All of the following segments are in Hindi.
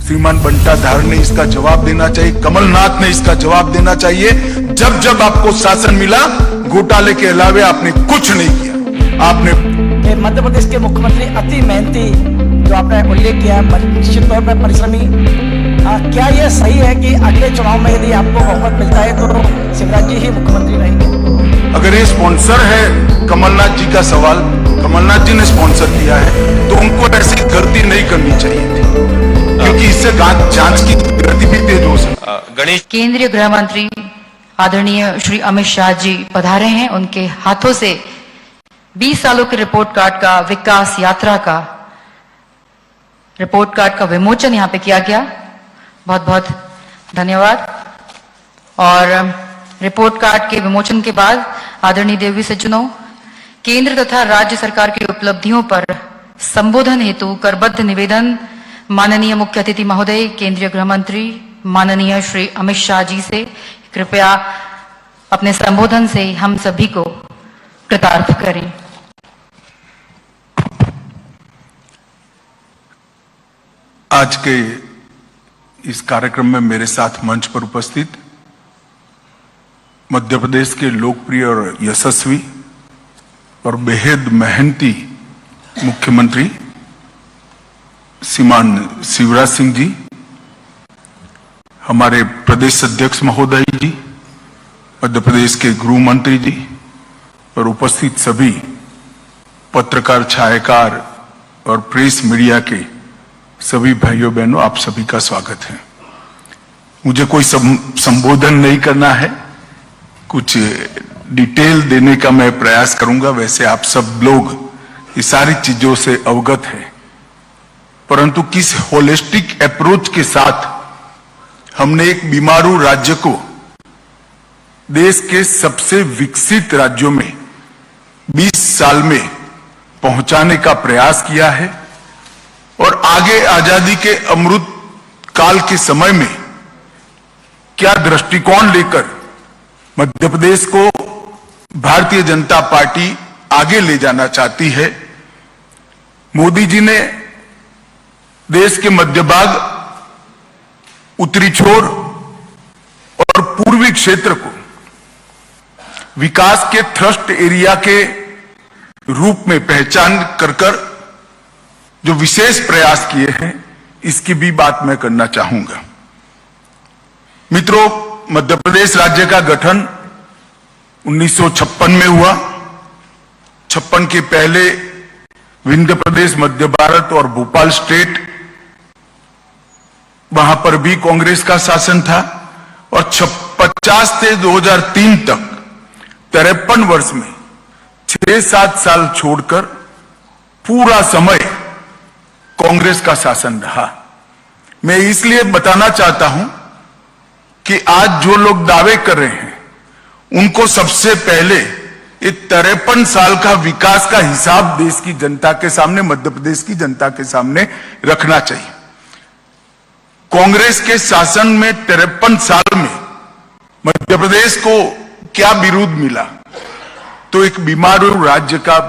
श्रीमान बंटाधार ने इसका जवाब देना चाहिए, कमलनाथ ने इसका जवाब देना चाहिए। जब जब आपको शासन मिला, घोटाले के अलावे आपने कुछ नहीं किया। आपने मध्य प्रदेश के मुख्यमंत्री अति मेहनती, जो आपने उल्लेख किया, निश्चित तौर पर परिश्रमी। क्या यह सही है कि अगले चुनाव में यदि आपको बहुमत मिलता है तो शिवराज जी ही मुख्यमंत्री रहेंगे? अगर ये स्पॉन्सर है कमलनाथ जी का सवाल, कमलनाथ जी ने स्पॉन्सर किया है, तो उनको ऐसी गलती नहीं करनी चाहिए थी, क्योंकि इससे जांच की गति भी तेज हो सकती। केंद्रीय गृह मंत्री आदरणीय श्री अमित शाह जी पधारे हैं। उनके हाथों से 20 सालों के रिपोर्ट कार्ड का, विकास यात्रा का रिपोर्ट कार्ड का विमोचन यहाँ पे किया गया। बहुत बहुत धन्यवाद। और रिपोर्ट कार्ड के विमोचन के बाद आदरणीय देवी सज्जनों, केंद्र तथा राज्य सरकार की उपलब्धियों पर संबोधन हेतु करबद्ध निवेदन माननीय मुख्य अतिथि महोदय केंद्रीय गृह मंत्री माननीय श्री अमित शाह जी से कृपया अपने संबोधन से हम सभी को कृतार्थ करें। आज के इस कार्यक्रम में मेरे साथ मंच पर उपस्थित मध्य प्रदेश के लोकप्रिय और यशस्वी और बेहद मेहनती मुख्यमंत्री श्रीमान शिवराज सिंह जी, हमारे प्रदेश अध्यक्ष महोदय जी, मध्य प्रदेश के गृह मंत्री जी और उपस्थित सभी पत्रकार, छायाकार और प्रेस मीडिया के सभी भाइयों बहनों, आप सभी का स्वागत है। मुझे कोई संबोधन नहीं करना है, कुछ डिटेल देने का मैं प्रयास करूंगा। वैसे आप सब लोग ये सारी चीजों से अवगत हैं, परंतु किस होलिस्टिक अप्रोच के साथ हमने एक बीमारू राज्य को देश के सबसे विकसित राज्यों में 20 साल में पहुंचाने का प्रयास किया है, और आगे आजादी के अमृत काल के समय में क्या दृष्टिकोण लेकर मध्य प्रदेश को भारतीय जनता पार्टी आगे ले जाना चाहती है। मोदी जी ने देश के मध्य भाग, उत्तरी छोर और पूर्वी क्षेत्र को विकास के थ्रस्ट एरिया के रूप में पहचान कर जो विशेष प्रयास किए हैं, इसकी भी बात मैं करना चाहूंगा। मित्रों, मध्य प्रदेश राज्य का गठन 1956 में हुआ। 56 के पहले विंध्य प्रदेश, मध्य भारत और भोपाल स्टेट, वहां पर भी कांग्रेस का शासन था। और 50 से 2003 तक 53 वर्ष में 6-7 साल छोड़कर पूरा समय कांग्रेस का शासन रहा। मैं इसलिए बताना चाहता हूं कि आज जो लोग दावे कर रहे हैं, उनको सबसे पहले ये 53 साल का विकास का हिसाब देश की जनता के सामने, मध्य प्रदेश की जनता के सामने रखना चाहिए। कांग्रेस के शासन में 53 साल में मध्य प्रदेश को क्या बिरूद मिला? तो एक बीमारू राज्य का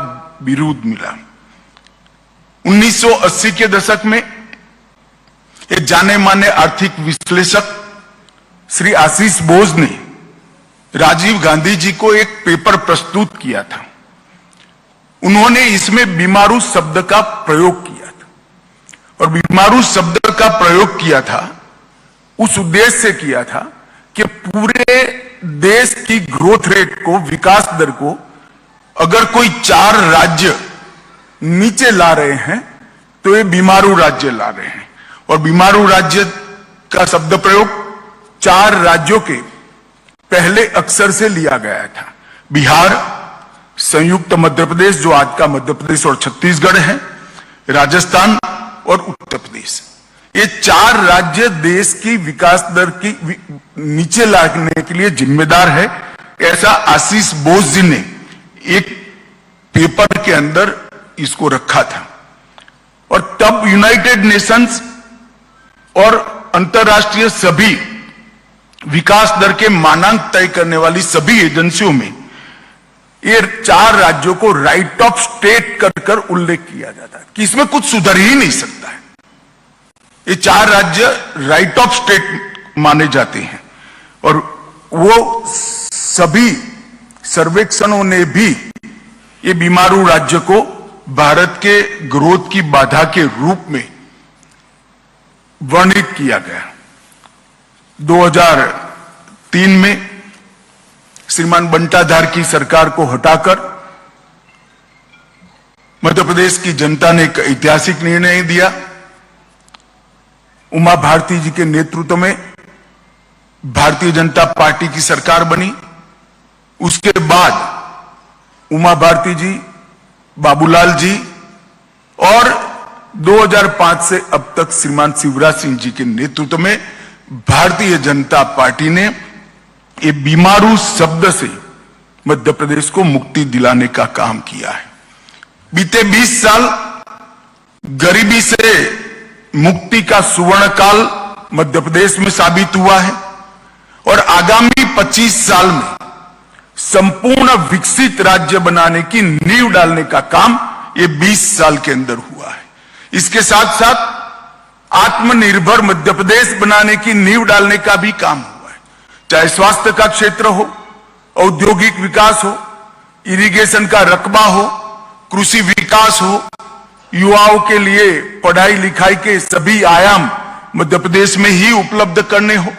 बिरूद मिला। 1980 के दशक में एक जाने माने आर्थिक विश्लेषक श्री आशीष बोस ने राजीव गांधी जी को एक पेपर प्रस्तुत किया था। उन्होंने इसमें बीमारू शब्द का प्रयोग किया था, और बीमारू शब्द का प्रयोग किया था उस उद्देश्य से किया था कि पूरे देश की ग्रोथ रेट को, विकास दर को अगर कोई 4 राज्य नीचे ला रहे हैं तो ये बीमारू राज्य ला रहे हैं। और बीमारू राज्य का शब्द प्रयोग 4 राज्यों के पहले अक्षर से लिया गया था। बिहार, संयुक्त मध्य प्रदेश जो आज का मध्य प्रदेश और छत्तीसगढ़ है, राजस्थान और उत्तर प्रदेश। ये 4 राज्य देश की विकास दर की नीचे लाने के लिए जिम्मेदार है, ऐसा आशीष बोस जी ने एक पेपर के अंदर इसको रखा था। और तब यूनाइटेड नेशंस और अंतरराष्ट्रीय सभी विकास दर के मानांक तय करने वाली सभी एजेंसियों में ये 4 राज्यों को राइट ऑफ स्टेट कर उल्लेख किया जाता है कि इसमें कुछ सुधर ही नहीं सकता है। ये 4 राज्य राइट ऑफ स्टेट माने जाते हैं और वो सभी सर्वेक्षणों ने भी ये बीमारू राज्य को भारत के ग्रोथ की बाधा के रूप में वर्णित किया गया। 2003 में श्रीमान बंटाधार की सरकार को हटाकर मध्य प्रदेश की जनता ने एक ऐतिहासिक निर्णय दिया। उमा भारती जी के नेतृत्व में भारतीय जनता पार्टी की सरकार बनी। उसके बाद उमा भारती जी, बाबूलाल जी और 2005 से अब तक श्रीमान शिवराज सिंह जी के नेतृत्व में भारतीय जनता पार्टी ने ये बीमारू शब्द से मध्य प्रदेश को मुक्ति दिलाने का काम किया है। बीते 20 साल गरीबी से मुक्ति का सुवर्ण काल मध्य प्रदेश में साबित हुआ है और आगामी 25 साल में संपूर्ण विकसित राज्य बनाने की नींव डालने का काम ये 20 साल के अंदर हुआ है। इसके साथ साथ आत्मनिर्भर मध्य प्रदेश बनाने की नींव डालने का भी काम हुआ है, चाहे स्वास्थ्य का क्षेत्र हो, औद्योगिक विकास हो, इरिगेशन का रकबा हो, कृषि विकास हो, युवाओं के लिए पढ़ाई लिखाई के सभी आयाम मध्य प्रदेश में ही उपलब्ध करने हो,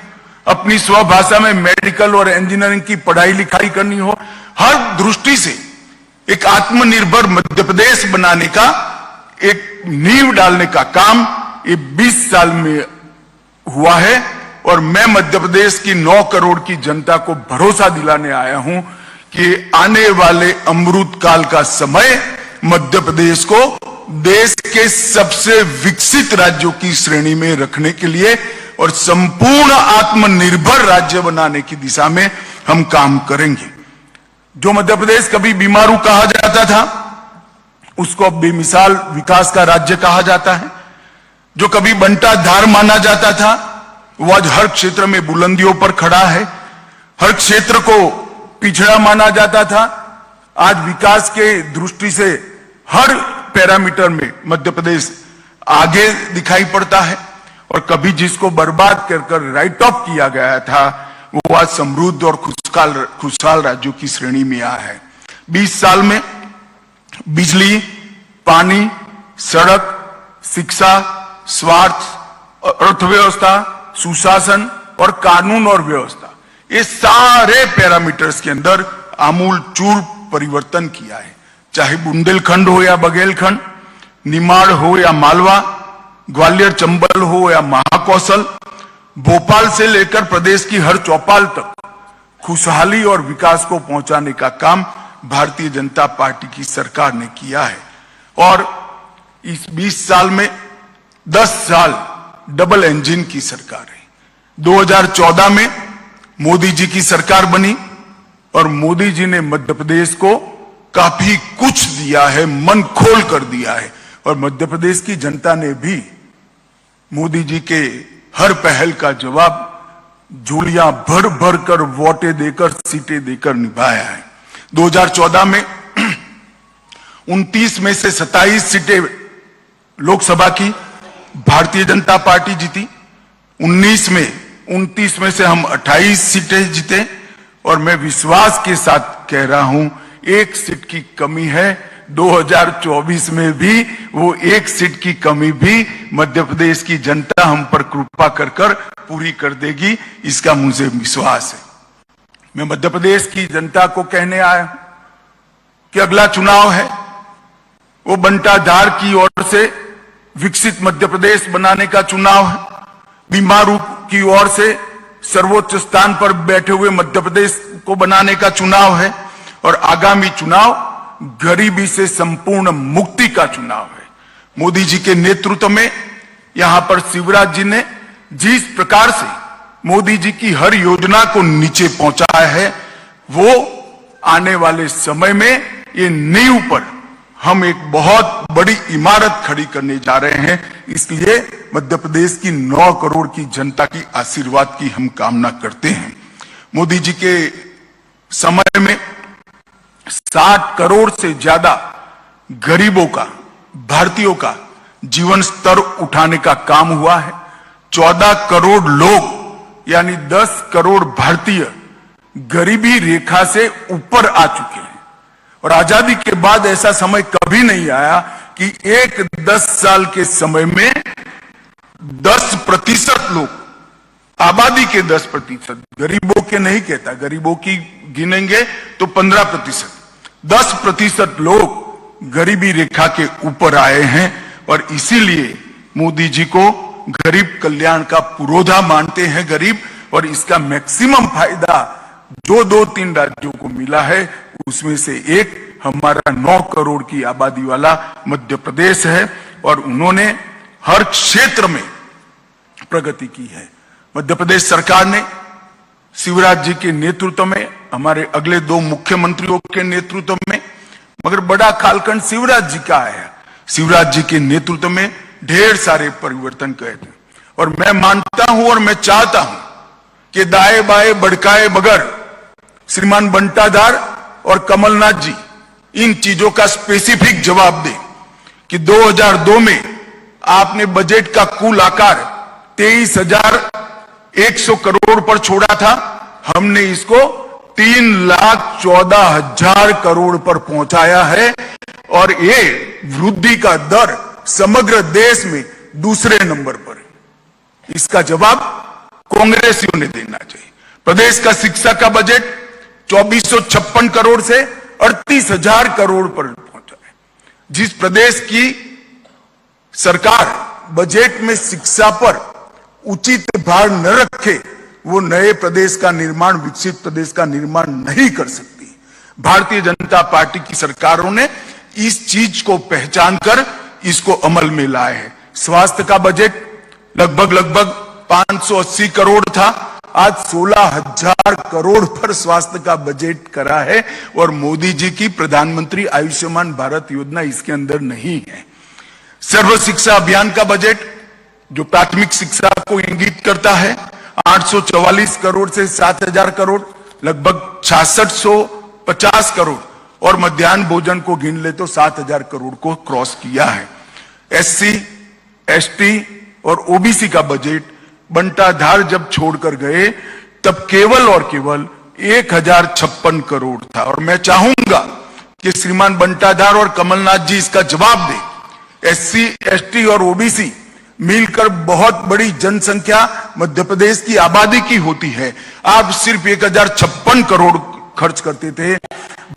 अपनी स्वभाषा में मेडिकल और इंजीनियरिंग की पढ़ाई लिखाई करनी हो, हर दृष्टि से एक आत्मनिर्भर मध्य प्रदेश बनाने का एक नींव डालने का काम ये 20 साल में हुआ है। और मैं मध्य प्रदेश की 9 करोड़ की जनता को भरोसा दिलाने आया हूं कि आने वाले अमृत काल का समय मध्य प्रदेश को देश के सबसे विकसित राज्यों की श्रेणी में रखने के लिए और संपूर्ण आत्मनिर्भर राज्य बनाने की दिशा में हम काम करेंगे। जो मध्य प्रदेश कभी बीमारू कहा जाता था उसको अब बेमिसाल विकास का राज्य कहा जाता है। जो कभी बंटाधार माना जाता था वो आज हर क्षेत्र में बुलंदियों पर खड़ा है। हर क्षेत्र को पिछड़ा माना जाता था, आज विकास के दृष्टि से हर पैरामीटर में मध्य प्रदेश आगे दिखाई पड़ता है। और कभी जिसको बर्बाद कर राइट ऑफ किया गया था वो आज समृद्ध और खुशहाल राज्यों की श्रेणी में आया है। 20 साल में बिजली, पानी, सड़क, शिक्षा, स्वास्थ्य, अर्थव्यवस्था, सुशासन और कानून और व्यवस्था, ये सारे पैरामीटर्स के अंदर आमूल चूर परिवर्तन किया है। चाहे बुंदेलखंड हो या बघेलखंड, निमाड़ हो या मालवा, ग्वालियर चंबल हो या महाकौशल, भोपाल से लेकर प्रदेश की हर चौपाल तक खुशहाली और विकास को पहुंचाने का काम भारतीय जनता पार्टी की सरकार ने किया है। और इस 20 साल में 10 साल डबल इंजन की सरकार है। 2014 में मोदी जी की सरकार बनी और मोदी जी ने मध्य प्रदेश को काफी कुछ दिया है, मन खोल कर दिया है। और मध्य प्रदेश की जनता ने भी मोदी जी के हर पहल का जवाब झोलियां भर भर कर वोटें देकर, सीटें देकर निभाया है। 2014 में 29 में से 27 सीटें लोकसभा की भारतीय जनता पार्टी जीती। 29 में से हम 28 सीटें जीते और मैं विश्वास के साथ कह रहा हूं 1 सीट की कमी है। 2024 में भी वो 1 सीट की कमी भी मध्य प्रदेश की जनता हम पर कृपा कर कर पूरी कर देगी, इसका मुझे विश्वास है। मैं मध्य प्रदेश की जनता को कहने आया हूं कि अगला चुनाव है वो बंटाधार की ओर से विकसित मध्य प्रदेश बनाने का चुनाव है, बीमारू की ओर से सर्वोच्च स्थान पर बैठे हुए मध्य प्रदेश को बनाने का चुनाव है और आगामी चुनाव गरीबी से संपूर्ण मुक्ति का चुनाव है। मोदी जी के नेतृत्व में यहां पर शिवराज जी ने जिस प्रकार से मोदी जी की हर योजना को नीचे पहुंचाया है वो आने वाले समय में ये नींव पर हम एक बहुत बड़ी इमारत खड़ी करने जा रहे हैं। इसलिए मध्य प्रदेश की 9 करोड़ की जनता की आशीर्वाद की हम कामना करते हैं। मोदी जी के समय में 60 करोड़ से ज्यादा गरीबों का, भारतीयों का जीवन स्तर उठाने का काम हुआ है। 14 करोड़ लोग यानी 10 करोड़ भारतीय गरीबी रेखा से ऊपर आ चुके हैं और आजादी के बाद ऐसा समय कभी नहीं आया कि एक 10 साल के समय में 10% लोग, आबादी के 10%, गरीबों के नहीं कहता, गरीबों की गिनेंगे तो 15%, 10% लोग गरीबी रेखा के ऊपर आए हैं और इसीलिए मोदी जी को गरीब कल्याण का पुरोधा मानते हैं गरीब। और इसका मैक्सिमम फायदा जो 2-3 राज्यों को मिला है उसमें से एक हमारा 9 करोड़ की आबादी वाला मध्य प्रदेश है और उन्होंने हर क्षेत्र में प्रगति की है। मध्य प्रदेश सरकार ने शिवराज जी के नेतृत्व में, हमारे अगले 2 मुख्यमंत्रियों के नेतृत्व में, मगर बड़ा कालखंड शिवराज जी का आया, शिवराज जी के नेतृत्व में ढेर सारे परिवर्तन किए थे। और मैं मानता हूं और मैं चाहता हूं कि दाए बाए भड़काए बगैर श्रीमान बंटाधार और कमलनाथ जी इन चीजों का स्पेसिफिक जवाब दें कि 2002 में आपने बजट का कुल आकार 23,100 करोड़ पर छोड़ा था, हमने इसको 3,14,000 करोड़ पर पहुंचाया है और ये वृद्धि का दर समग्र देश में दूसरे नंबर पर है। इसका जवाब कांग्रेसियों ने देना चाहिए। प्रदेश का शिक्षा का बजट 2,456 करोड़ से 38,000 करोड़ पर पहुंचा है। जिस प्रदेश की सरकार बजट में शिक्षा पर उचित भार न रखे वो नए प्रदेश का निर्माण, विकसित प्रदेश का निर्माण नहीं कर सकती। भारतीय जनता पार्टी की सरकारों ने इस चीज को पहचान कर इसको अमल में लाए हैं। स्वास्थ्य का बजट लगभग 580 करोड़ था, आज 16,000 करोड़ पर स्वास्थ्य का बजट करा है और मोदी जी की प्रधानमंत्री आयुष्मान भारत योजना इसके अंदर नहीं है। सर्व शिक्षा अभियान का बजट जो प्राथमिक शिक्षा को इंगित करता है 844 करोड़ से 7,000 करोड़, लगभग 6650 करोड़ और मध्याह्न भोजन को गिन ले तो 7,000 करोड़ को क्रॉस किया है। SC, ST और OBC का बजट बंटाधार जब छोड़कर गए तब केवल और केवल 1,056 करोड़ था और मैं चाहूंगा कि श्रीमान बंटाधार और कमलनाथ जी इसका जवाब दें। SC, ST और OBC मिलकर बहुत बड़ी जनसंख्या मध्य प्रदेश की आबादी की होती है। आप सिर्फ 1,056 करोड़ खर्च करते थे,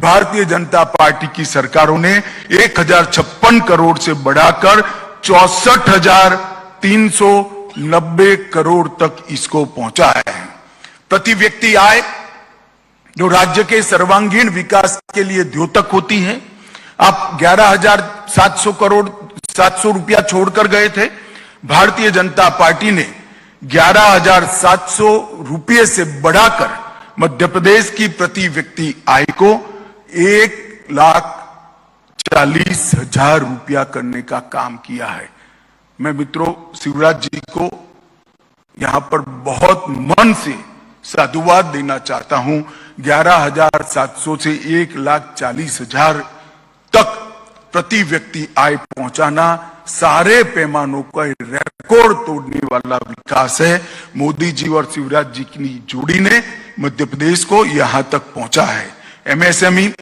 भारतीय जनता पार्टी की सरकारों ने 1,056 करोड़ से बढ़ाकर 64,390 करोड़ तक इसको पहुंचाया है। प्रति व्यक्ति आय जो राज्य के सर्वांगीण विकास के लिए द्योतक होती है, आप 11,700 करोड़ 700 रुपया छोड़कर गए थे। भारतीय जनता पार्टी ने 11,700 रुपये से बढ़ाकर मध्य प्रदेश की प्रति व्यक्ति आय को 1,40,000 रुपया करने का काम किया है। मैं मित्रों शिवराज जी को यहां पर बहुत मन से साधुवाद देना चाहता हूं। 11,700 से 1,40,000 तक प्रति व्यक्ति आय पहुंचाना सारे पैमानों का रिकॉर्ड तोड़ने वाला विकास है। मोदी जी और शिवराज जी की जोड़ी ने मध्य प्रदेश को यहां तक पहुंचा है। MSME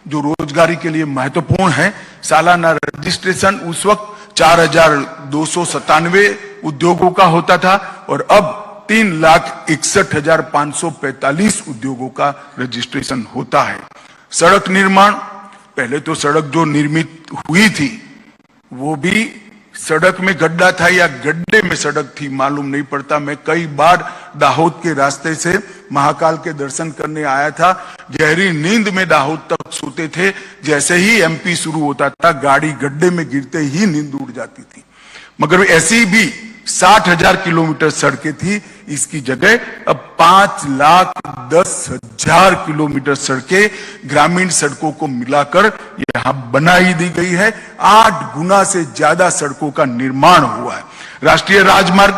जो रोजगारी के लिए महत्वपूर्ण है, सालाना रजिस्ट्रेशन उस वक्त 4,297 उद्योगों का होता था और अब 3,61,545 उद्योगों का रजिस्ट्रेशन होता है। सड़क निर्माण, पहले तो सड़क जो निर्मित हुई थी वो भी सड़क में गड्ढा था या गड्ढे में सड़क थी मालूम नहीं पड़ता। मैं कई बार दाहोद के रास्ते से महाकाल के दर्शन करने आया था, गहरी नींद में दाहोद तक सोते थे। जैसे ही MP शुरू होता था गाड़ी गड्ढे में गिरते ही नींद उड़ जाती थी। मगर ऐसी भी 60,000 किलोमीटर सड़कें थी, इसकी जगह अब 5,10,000 किलोमीटर सड़कें ग्रामीण सड़कों को मिलाकर यहां बनाई दी गई है। 8 गुना से ज्यादा सड़कों का निर्माण हुआ है। राष्ट्रीय राजमार्ग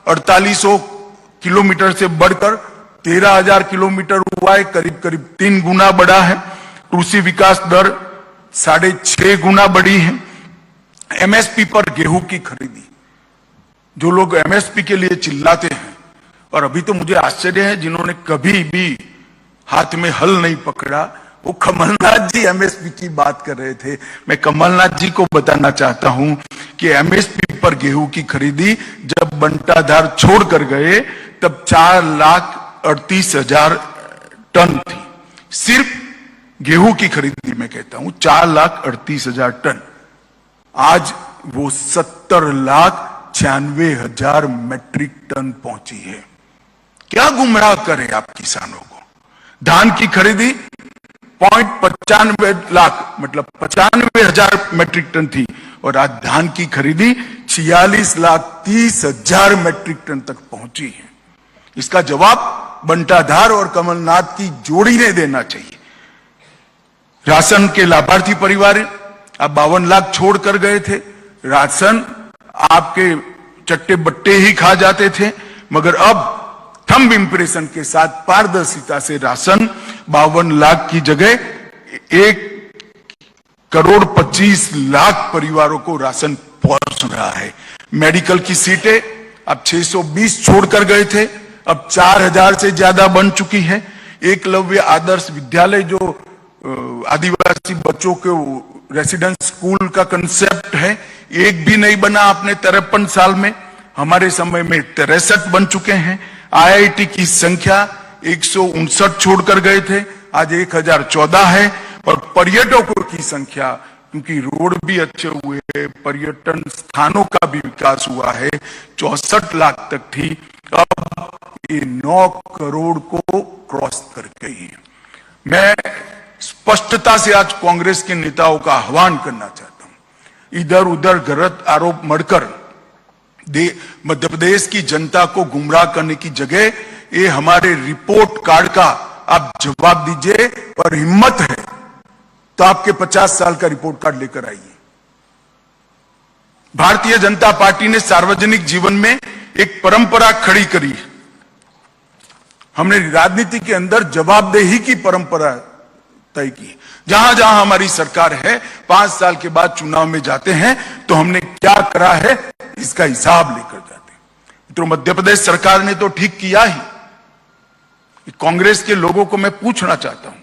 4,800 किलोमीटर से बढ़कर 13,000 किलोमीटर हुआ है, करीब करीब 3 गुना बढ़ा है। कृषि विकास दर 6.5 गुना बढ़ी है। एमएसपी पर गेहूं की खरीदी, जो लोग एमएसपी के लिए चिल्लाते हैं, और अभी तो मुझे आश्चर्य है जिन्होंने कभी भी हाथ में हल नहीं पकड़ा, वो कमलनाथ जी एमएसपी की बात कर रहे थे। मैं कमलनाथ जी को बताना चाहता हूं कि एमएसपी पर गेहूं की खरीदी जब बंटाधार छोड़कर गए तब 4,38,000 टन थी। सिर्फ गेहूं की खरीदी मैं कहता हूं 4,38,000 टन। आज वो 70,96,000 मैट्रिक टन पहुंची है। क्या गुमराह करें आप किसानों को। धान की खरीदी 0.95 लाख मतलब 95,000 मैट्रिक टन थी, और आज धान की खरीदी 46,30,000 मैट्रिक टन तक पहुंची है। इसका जवाब बंटाधार और कमलनाथ की जोड़ी ने देना चाहिए। राशन के लाभार्थी परिवार अब 52 लाख छोड़ कर गए थे। राशन आपके चट्टे बट्टे ही खा जाते थे, मगर अब थंब इंप्रेशन के साथ पारदर्शिता से राशन 52 लाख की जगह 1,25,00,000 परिवारों को राशन पहुंच रहा है। मेडिकल की सीटें अब 620 छोड़कर गए थे, अब 4,000 से ज्यादा बन चुकी है। एकलव्य आदर्श विद्यालय जो आदिवासी बच्चों के रेसिडेंस स्कूल का कंसेप्ट है, एक भी नहीं बना अपने 53 साल में। हमारे समय में 63 बन चुके हैं। आईआईटी की संख्या 159 छोड़कर गए थे, आज 1,014 है। और पर्यटकों की संख्या, क्योंकि रोड भी अच्छे हुए, पर्यटन स्थानों का भी विकास हुआ है, 64 लाख तक थी, अब ये 9 करोड़ को क्रॉस कर गई है। मैं स्पष्टता से आज कांग्रेस के नेताओं का आह्वान करना चाहता हूं, इधर उधर गलत आरोप मढ़कर मध्य प्रदेश की जनता को गुमराह करने की जगह ये हमारे रिपोर्ट कार्ड का आप जवाब दीजिए, और हिम्मत है तो आपके 50 साल का रिपोर्ट कार्ड लेकर आइए। भारतीय जनता पार्टी ने सार्वजनिक जीवन में एक परंपरा खड़ी करी है। हमने राजनीति के अंदर जवाबदेही की परंपरा तय की। जहां जहां हमारी सरकार है, 5 साल के बाद चुनाव में जाते हैं तो हमने क्या करा है इसका हिसाब लेकर जाते हैं। तो मध्य प्रदेश सरकार ने तो ठीक किया ही। कांग्रेस के लोगों को मैं पूछना चाहता हूं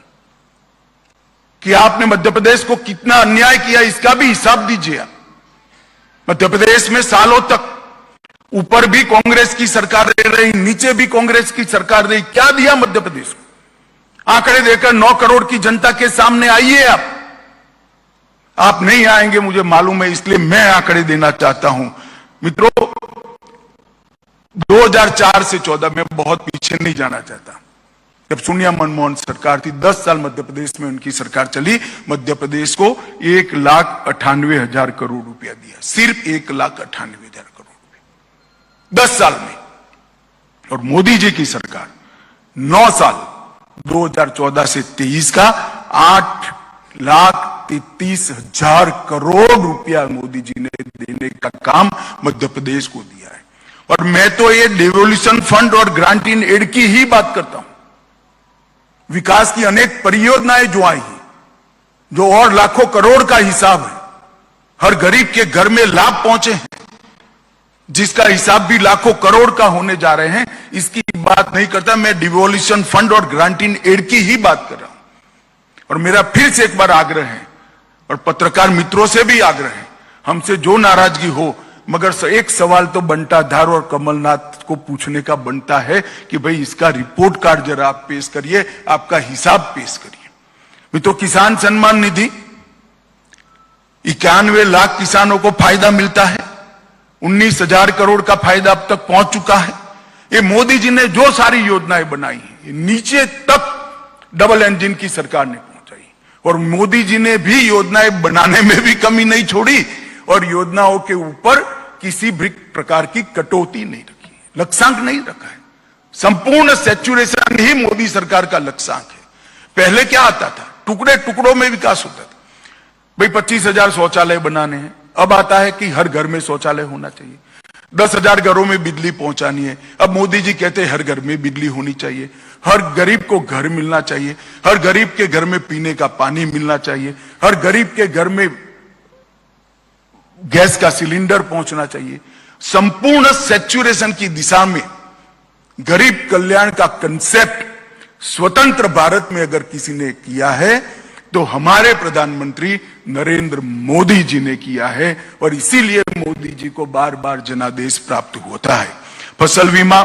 कि आपने मध्य प्रदेश को कितना अन्याय किया, इसका भी हिसाब दीजिए आप। मध्य प्रदेश में सालों तक ऊपर भी कांग्रेस की सरकार रही, नीचे भी कांग्रेस की सरकार रही। क्या दिया मध्य प्रदेश को? आंकड़े देकर 9 करोड़ की जनता के सामने आइए आप नहीं आएंगे मुझे मालूम है, इसलिए मैं आंकड़े देना चाहता हूं। मित्रों, 2004 से 14 में बहुत पीछे नहीं जाना चाहता। जब सोनिया मनमोहन सरकार थी, 10 साल मध्य प्रदेश में उनकी सरकार चली, मध्य प्रदेश को 1,98,000 करोड़ रुपया दिया, सिर्फ 1,98,000 करोड़ रुपया 10 साल में। और मोदी जी की सरकार 9 साल 2014 से 23 का 8,33,000 करोड़ रुपया मोदी जी ने देने का काम मध्य प्रदेश को दिया है। और मैं तो ये डेवोल्यूशन फंड और ग्रांट इन एड की ही बात करता हूं। विकास की अनेक परियोजनाएं जो आई हैं, जो और लाखों करोड़ का हिसाब है, हर गरीब के घर में लाभ पहुंचे हैं, जिसका हिसाब भी लाखों करोड़ का होने जा रहे हैं, इसकी बात नहीं करता। मैं डिवोल्यूशन फंड और ग्रांट इन एड की ही बात कर रहा हूं। और मेरा फिर से एक बार आग्रह है, और पत्रकार मित्रों से भी आग्रह है, हमसे जो नाराजगी हो, मगर एक सवाल तो बंटाधार और कमलनाथ को पूछने का बनता है कि भाई इसका रिपोर्ट कार्ड जरा आप पेश करिए, आपका हिसाब पेश करिए। मित्रों, किसान सम्मान निधि 91 लाख किसानों को फायदा मिलता है, 19,000 करोड़ का फायदा अब तक पहुंच चुका है। ये मोदी जी ने जो सारी योजनाएं बनाई हैं, नीचे तक डबल इंजन की सरकार ने पहुंचाई, और मोदी जी ने भी योजनाएं बनाने में भी कमी नहीं छोड़ी, और योजनाओं के ऊपर किसी भी प्रकार की कटौती नहीं रखी, लक्ष्यांक नहीं रखा है। संपूर्ण सैचुरेशन ही मोदी सरकार का लक्ष्यांक है। पहले क्या आता था? टुकड़े टुकड़ों में विकास होता था। भाई 25,000 शौचालय बनाने हैं, अब आता है कि हर घर में शौचालय होना चाहिए। 10,000 घरों में बिजली पहुंचानी है, अब मोदी जी कहते हैं हर घर में बिजली होनी चाहिए। हर गरीब को घर मिलना चाहिए, हर गरीब के घर में पीने का पानी मिलना चाहिए, हर गरीब के घर में गैस का सिलेंडर पहुंचना चाहिए। संपूर्ण सैचुरेशन की दिशा में गरीब कल्याण का कंसेप्ट स्वतंत्र भारत में अगर किसी ने किया है तो हमारे प्रधानमंत्री नरेंद्र मोदी जी ने किया है, और इसीलिए मोदी जी को बार बार जनादेश प्राप्त होता है। फसल बीमा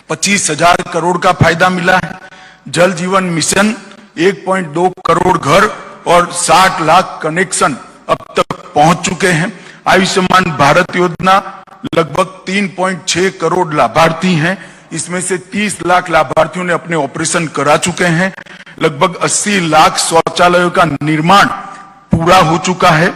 25,000 करोड़ का फायदा मिला है। जल जीवन मिशन 1.2 करोड़ घर और 60 लाख कनेक्शन अब तक पहुंच चुके हैं। आयुष्मान भारत योजना लगभग 3.6 करोड़ लाभार्थी हैं, इसमें से 30 लाख लाभार्थियों ने अपने ऑपरेशन करा चुके हैं। लगभग 80 लाख शौचालयों का निर्माण पूरा हो चुका है।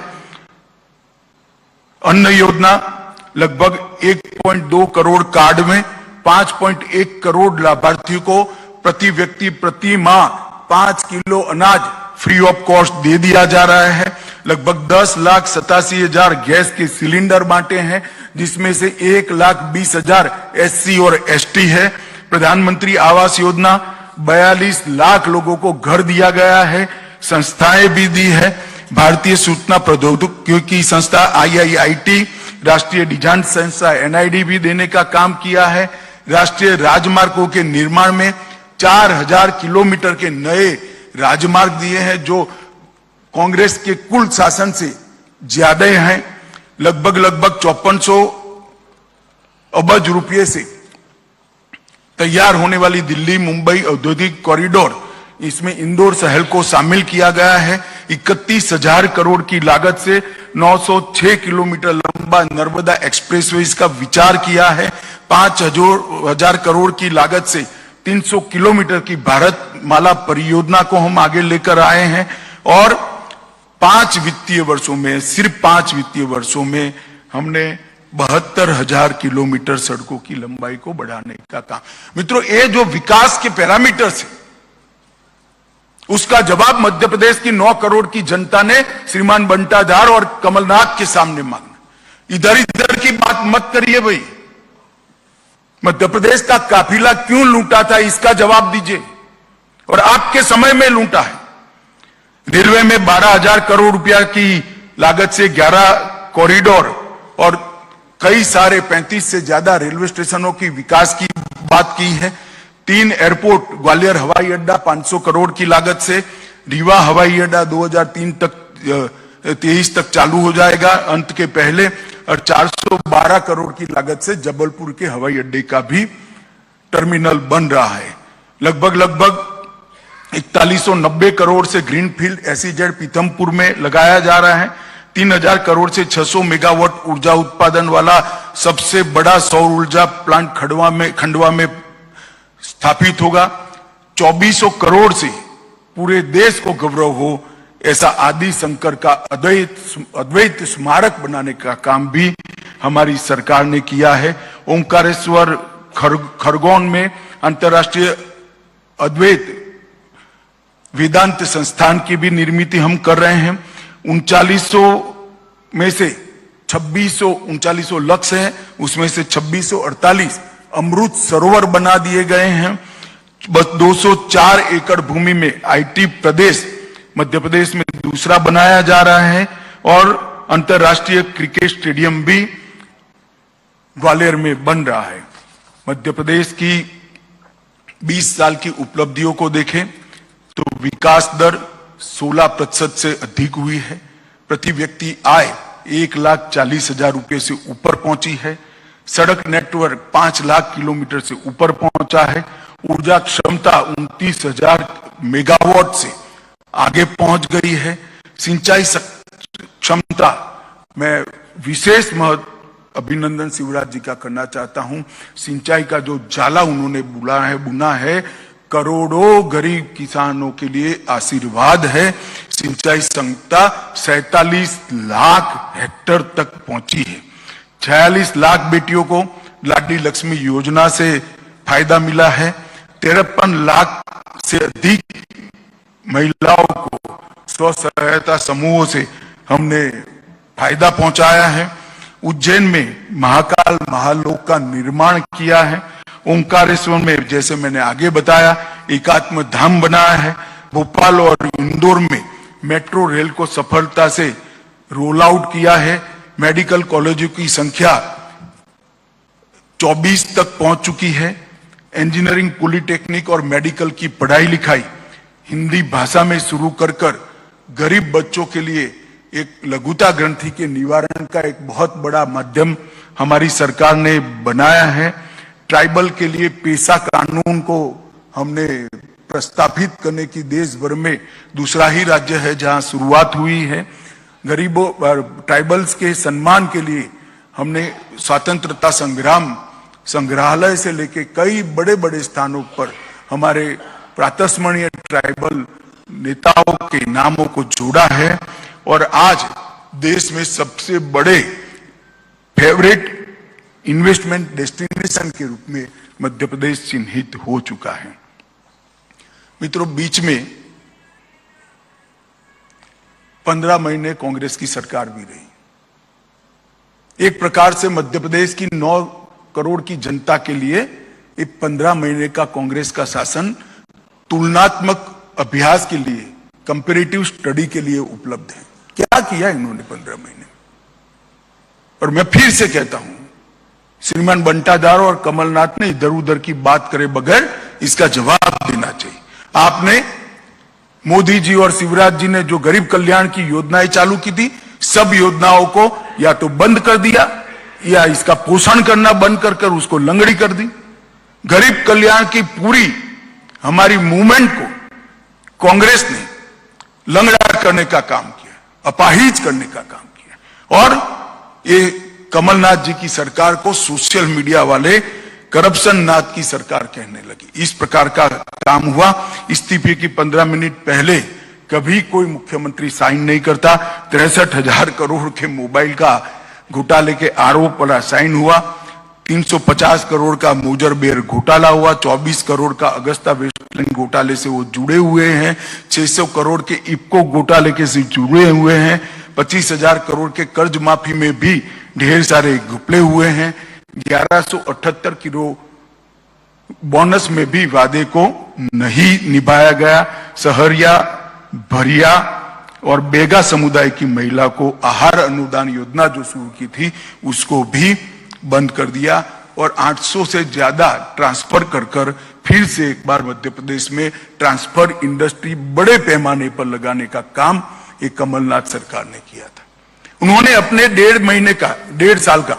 अन्न योजना लगभग 1.2 करोड़ कार्ड में 5.1 करोड़ लाभार्थियों को प्रति व्यक्ति प्रति माह 5 किलो अनाज फ्री ऑफ कॉस्ट दे दिया जा रहा है। लगभग 10,87,000 गैस के सिलेंडर बांटे हैं, जिसमें से 1,20,000 SC और ST है। प्रधानमंत्री आवास योजना 42 लाख लोगों को घर दिया गया है। संस्थाएं भी दी है। भारतीय सूचना प्रौद्योगिकी संस्था IIIT, राष्ट्रीय डिजाइन संस्था NID भी देने का काम किया है। राष्ट्रीय राजमार्गों के निर्माण में 4,000 किलोमीटर के नए राजमार्ग दिए हैं, जो कांग्रेस के कुल शासन से ज्यादा हैं। लगभग 5400 अरब रुपये से तैयार होने वाली दिल्ली मुंबई औद्योगिक कॉरिडोर, इसमें इंदौर शहर को शामिल किया गया है। 31,000 करोड़ की लागत से 906 किलोमीटर लंबा नर्मदा एक्सप्रेसवे का विचार किया है। 5,000 करोड़ की लागत से 300 किलोमीटर की भारत माला परियोजना को हम आगे लेकर आए हैं, और 5 वित्तीय वर्षों में, सिर्फ 5 वित्तीय वर्षों में हमने 72,000 किलोमीटर सड़कों की लंबाई को बढ़ाने का काम। मित्रों, ये जो विकास के पैरामीटर्स है, उसका जवाब मध्य प्रदेश की 9 करोड़ की जनता ने श्रीमान बंटाधार और कमलनाथ के सामने मांगा। इधर इधर की बात मत करिए भाई। मध्य प्रदेश का काफिला क्यों लूटा था, इसका जवाब दीजिए, और आपके समय में लूटा है। रेलवे में 12,000 करोड़ रुपया की लागत से 11 कॉरिडोर और कई सारे 35 से ज्यादा रेलवे स्टेशनों की विकास की बात की है। 3 एयरपोर्ट, ग्वालियर हवाई अड्डा 500 करोड़ की लागत से, रीवा हवाई अड्डा 2023 तक चालू हो जाएगा अंत के पहले, और 412 करोड़ की लागत से जबलपुर के हवाई अड्डे का भी टर्मिनल बन रहा है। लगभग 4190 करोड़ से ग्रीनफील्ड SEZ पीथमपुर में लगाया जा रहा है। 3,000 करोड़ से 600 मेगावाट ऊर्जा उत्पादन वाला सबसे बड़ा सौर ऊर्जा प्लांट खंडवा में स्थापित होगा। 2400 करोड़ से पूरे देश को गौरव हो ऐसा आदि शंकर का अद्वैत स्मारक बनाने का काम भी हमारी सरकार ने किया है। ओंकारेश्वर खरगोन में अंतर्राष्ट्रीय अद्वैत वेदांत संस्थान की भी निर्मित हम कर रहे हैं। 3900 में से 2639 लक्ष्य है, उसमें से 2648 अमृत सरोवर बना दिए गए हैं। बस 204 एकड़ भूमि में IT प्रदेश मध्य प्रदेश में दूसरा बनाया जा रहा है, और अंतर्राष्ट्रीय क्रिकेट स्टेडियम भी ग्वालियर में बन रहा है। मध्य प्रदेश की 20 साल की उपलब्धियों को देखें तो विकास दर 16% से अधिक हुई है। प्रति व्यक्ति आय 1,40,000 रुपये से ऊपर पहुंची है। सड़क नेटवर्क 5 लाख किलोमीटर से ऊपर पहुंचा है। ऊर्जा क्षमता 29,000 मेगावाट से आगे पहुंच गई है। सिंचाई क्षमता मैं विशेष अभिनंदन शिवराज जी का करना चाहता हूं। सिंचाई का जो जाला उन्होंने बुना है करोड़ों गरीब किसानों के लिए आशीर्वाद है। सिंचाई क्षमता 47 लाख हेक्टेयर तक पहुंची है। 46 लाख बेटियों को लाडली लक्ष्मी योजना से फायदा मिला है। 53 लाख से अधिक महिलाओं को स्व सहायता समूहों से हमने फायदा पहुंचाया है। उज्जैन में महाकाल महालोक का निर्माण किया है। ओंकारेश्वर में जैसे मैंने आगे बताया एकात्म धाम बनाया है। भोपाल और इंदौर में मेट्रो रेल को सफलता से रोल आउट किया है। मेडिकल कॉलेजों की संख्या 24 तक पहुंच चुकी है। इंजीनियरिंग, पॉलिटेक्निक और मेडिकल की पढ़ाई लिखाई हिंदी भाषा में शुरू कर गरीब बच्चों के लिए एक लघुता ग्रंथि के निवारण का एक बहुत बड़ा माध्यम हमारी सरकार ने बनाया है। ट्राइबल के लिए पेशा कानून को हमने प्रस्तावित करने की देश भर में दूसरा ही राज्य है जहां शुरुआत हुई है। गरीबों ट्राइबल्स के सम्मान के लिए हमने स्वतंत्रता संग्राम संग्रहालय से लेके कई बड़े बड़े स्थानों पर हमारे प्रातस्मरणीय ट्राइबल नेताओं के नामों को जोड़ा है और आज देश में सबसे बड़े फेवरेट इन्वेस्टमेंट डेस्टिनेशन के रूप में मध्य प्रदेश चिन्हित हो चुका है। मित्रों, बीच में 15 महीने कांग्रेस की सरकार भी रही। एक प्रकार से मध्य प्रदेश की 9 करोड़ की जनता के लिए एक 15 महीने का कांग्रेस का शासन तुलनात्मक अभ्यास के लिए, कंपैरेटिव स्टडी के लिए उपलब्ध है। क्या किया इन्होंने 15 महीने में? और मैं फिर से कहता हूं, श्रीमान बंटादार और कमलनाथ ने इधर उधर की बात करे बगैर इसका जवाब देना चाहिए। आपने मोदी जी और शिवराज जी ने जो गरीब कल्याण की योजनाएं चालू की थी, सब योजनाओं को या तो बंद कर दिया या इसका पोषण करना बंद कर उसको लंगड़ी कर दी। गरीब कल्याण की पूरी हमारी मूवमेंट को कांग्रेस ने लंगड़ा करने का काम किया, अपाहिज करने का काम किया। और ये कमलनाथ जी की सरकार को सोशल मीडिया वाले करप्शन नाथ की सरकार कहने लगी। इस प्रकार का काम हुआ। इस्तीफे की 15 मिनट पहले कभी कोई मुख्यमंत्री साइन नहीं करता। 63,000 करोड़ के मोबाइल का घोटाले के आरोप पर साइन हुआ। 350 करोड़ का मोजरबेर घोटाला हुआ। 24 करोड़ का अगस्ता वेस्टलैंड घोटाले से वो जुड़े हुए हैं। 600 करोड़ के इफ्को घोटाले के से जुड़े हुए हैं। 25,000 करोड़ के कर्ज माफी में भी ढेर सारे घपले हुए हैं। 1178 किलो बोनस में भी वादे को नहीं निभाया गया। सहरिया, भरिया और बेगा समुदाय की महिला को आहार अनुदान योजना जो शुरू की थी उसको भी बंद कर दिया और 800 से ज्यादा ट्रांसफर कर फिर से एक बार मध्य प्रदेश में ट्रांसफर इंडस्ट्री बड़े पैमाने पर लगाने का काम एक कमलनाथ सरकार ने किया था। उन्होंने अपने 1.5 साल का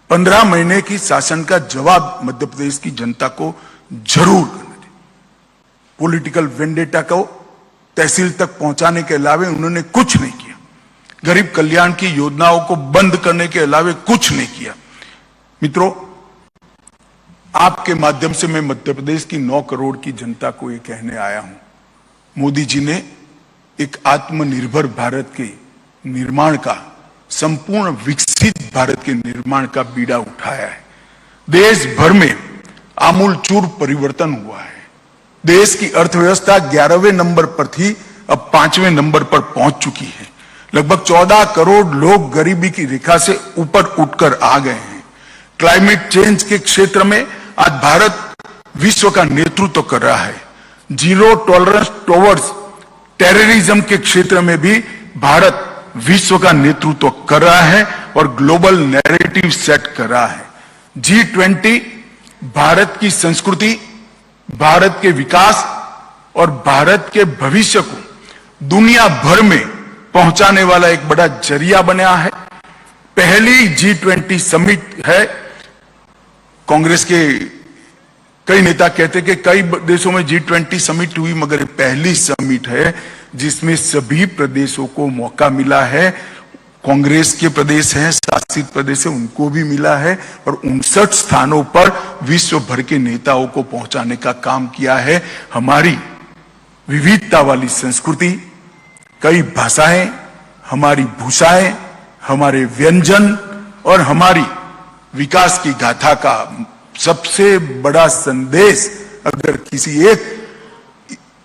15 महीने की शासन का जवाब मध्य प्रदेश की जनता को जरूर करना चाहिए। पॉलिटिकल वेंडेटा को तहसील तक पहुंचाने के अलावे उन्होंने कुछ नहीं किया। गरीब कल्याण की योजनाओं को बंद करने के अलावे कुछ नहीं किया। मित्रों, आपके माध्यम से मैं मध्य प्रदेश की 9 करोड़ की जनता को ये कहने आया हूं, मोदी जी ने एक आत्मनिर्भर भारत के निर्माण का, संपूर्ण विकसित भारत के निर्माण का बीड़ा उठाया है। देश भर में आमूलचूल परिवर्तन हुआ है। देश की अर्थव्यवस्था 11वें नंबर पर थी, अब 5वें नंबर पर पहुंच चुकी है। लगभग 14 करोड़ लोग गरीबी की रेखा से ऊपर उठकर आ गए हैं। क्लाइमेट चेंज के क्षेत्र में आज भारत विश्व का नेतृत्व कर रहा है। जीरो टॉलरेंस टुवर्ड्स टेररिज्म के क्षेत्र में भी भारत विश्व का नेतृत्व कर रहा है और ग्लोबल नैरेटिव सेट कर रहा है। G20 भारत की संस्कृति, भारत के विकास और भारत के भविष्य को दुनिया भर में पहुंचाने वाला एक बड़ा जरिया बना है। पहली G20 समिट है। कांग्रेस के कई नेता कहते कि कई देशों में G20 समिट हुई, मगर पहली समिट है जिसमें सभी प्रदेशों को मौका मिला है। कांग्रेस के प्रदेश हैं, शासित प्रदेश है, उनको भी मिला है और 59 स्थानों पर विश्व भर के नेताओं को पहुंचाने का काम किया है। हमारी विविधता वाली संस्कृति, कई भाषाएं, हमारी भूषाएं, हमारे व्यंजन और हमारी विकास की गाथा का सबसे बड़ा संदेश अगर किसी एक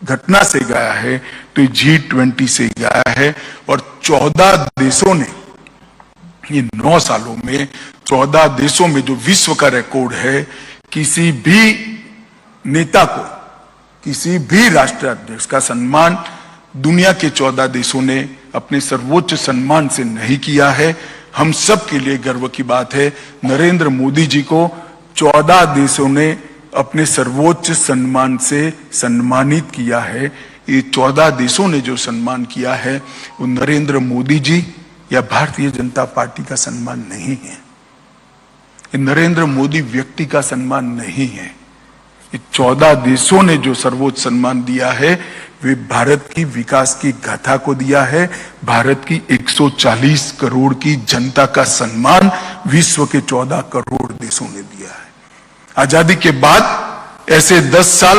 घटना से गया है तो G20 से गया है। और 14 देशों ने ये 9 सालों में 14 देशों में जो विश्व का रिकॉर्ड है, किसी भी नेता को, किसी भी राष्ट्राध्यक्ष का सम्मान दुनिया के 14 देशों ने अपने सर्वोच्च सम्मान से नहीं किया है। हम सब के लिए गर्व की बात है, नरेंद्र मोदी जी को 14 देशों ने अपने सर्वोच्च सम्मान से सम्मानित किया है। ये 14 देशों ने जो सम्मान किया है वो नरेंद्र मोदी जी या भारतीय जनता पार्टी का सम्मान नहीं है। ये नरेंद्र मोदी व्यक्ति का सम्मान नहीं है। ये 14 देशों ने जो सर्वोच्च सम्मान दिया है वे भारत की विकास की गाथा को दिया है। भारत की 140 करोड़ की जनता का सम्मान विश्व के 14 करोड़ देशों ने दिया है। आजादी के बाद ऐसे 10 साल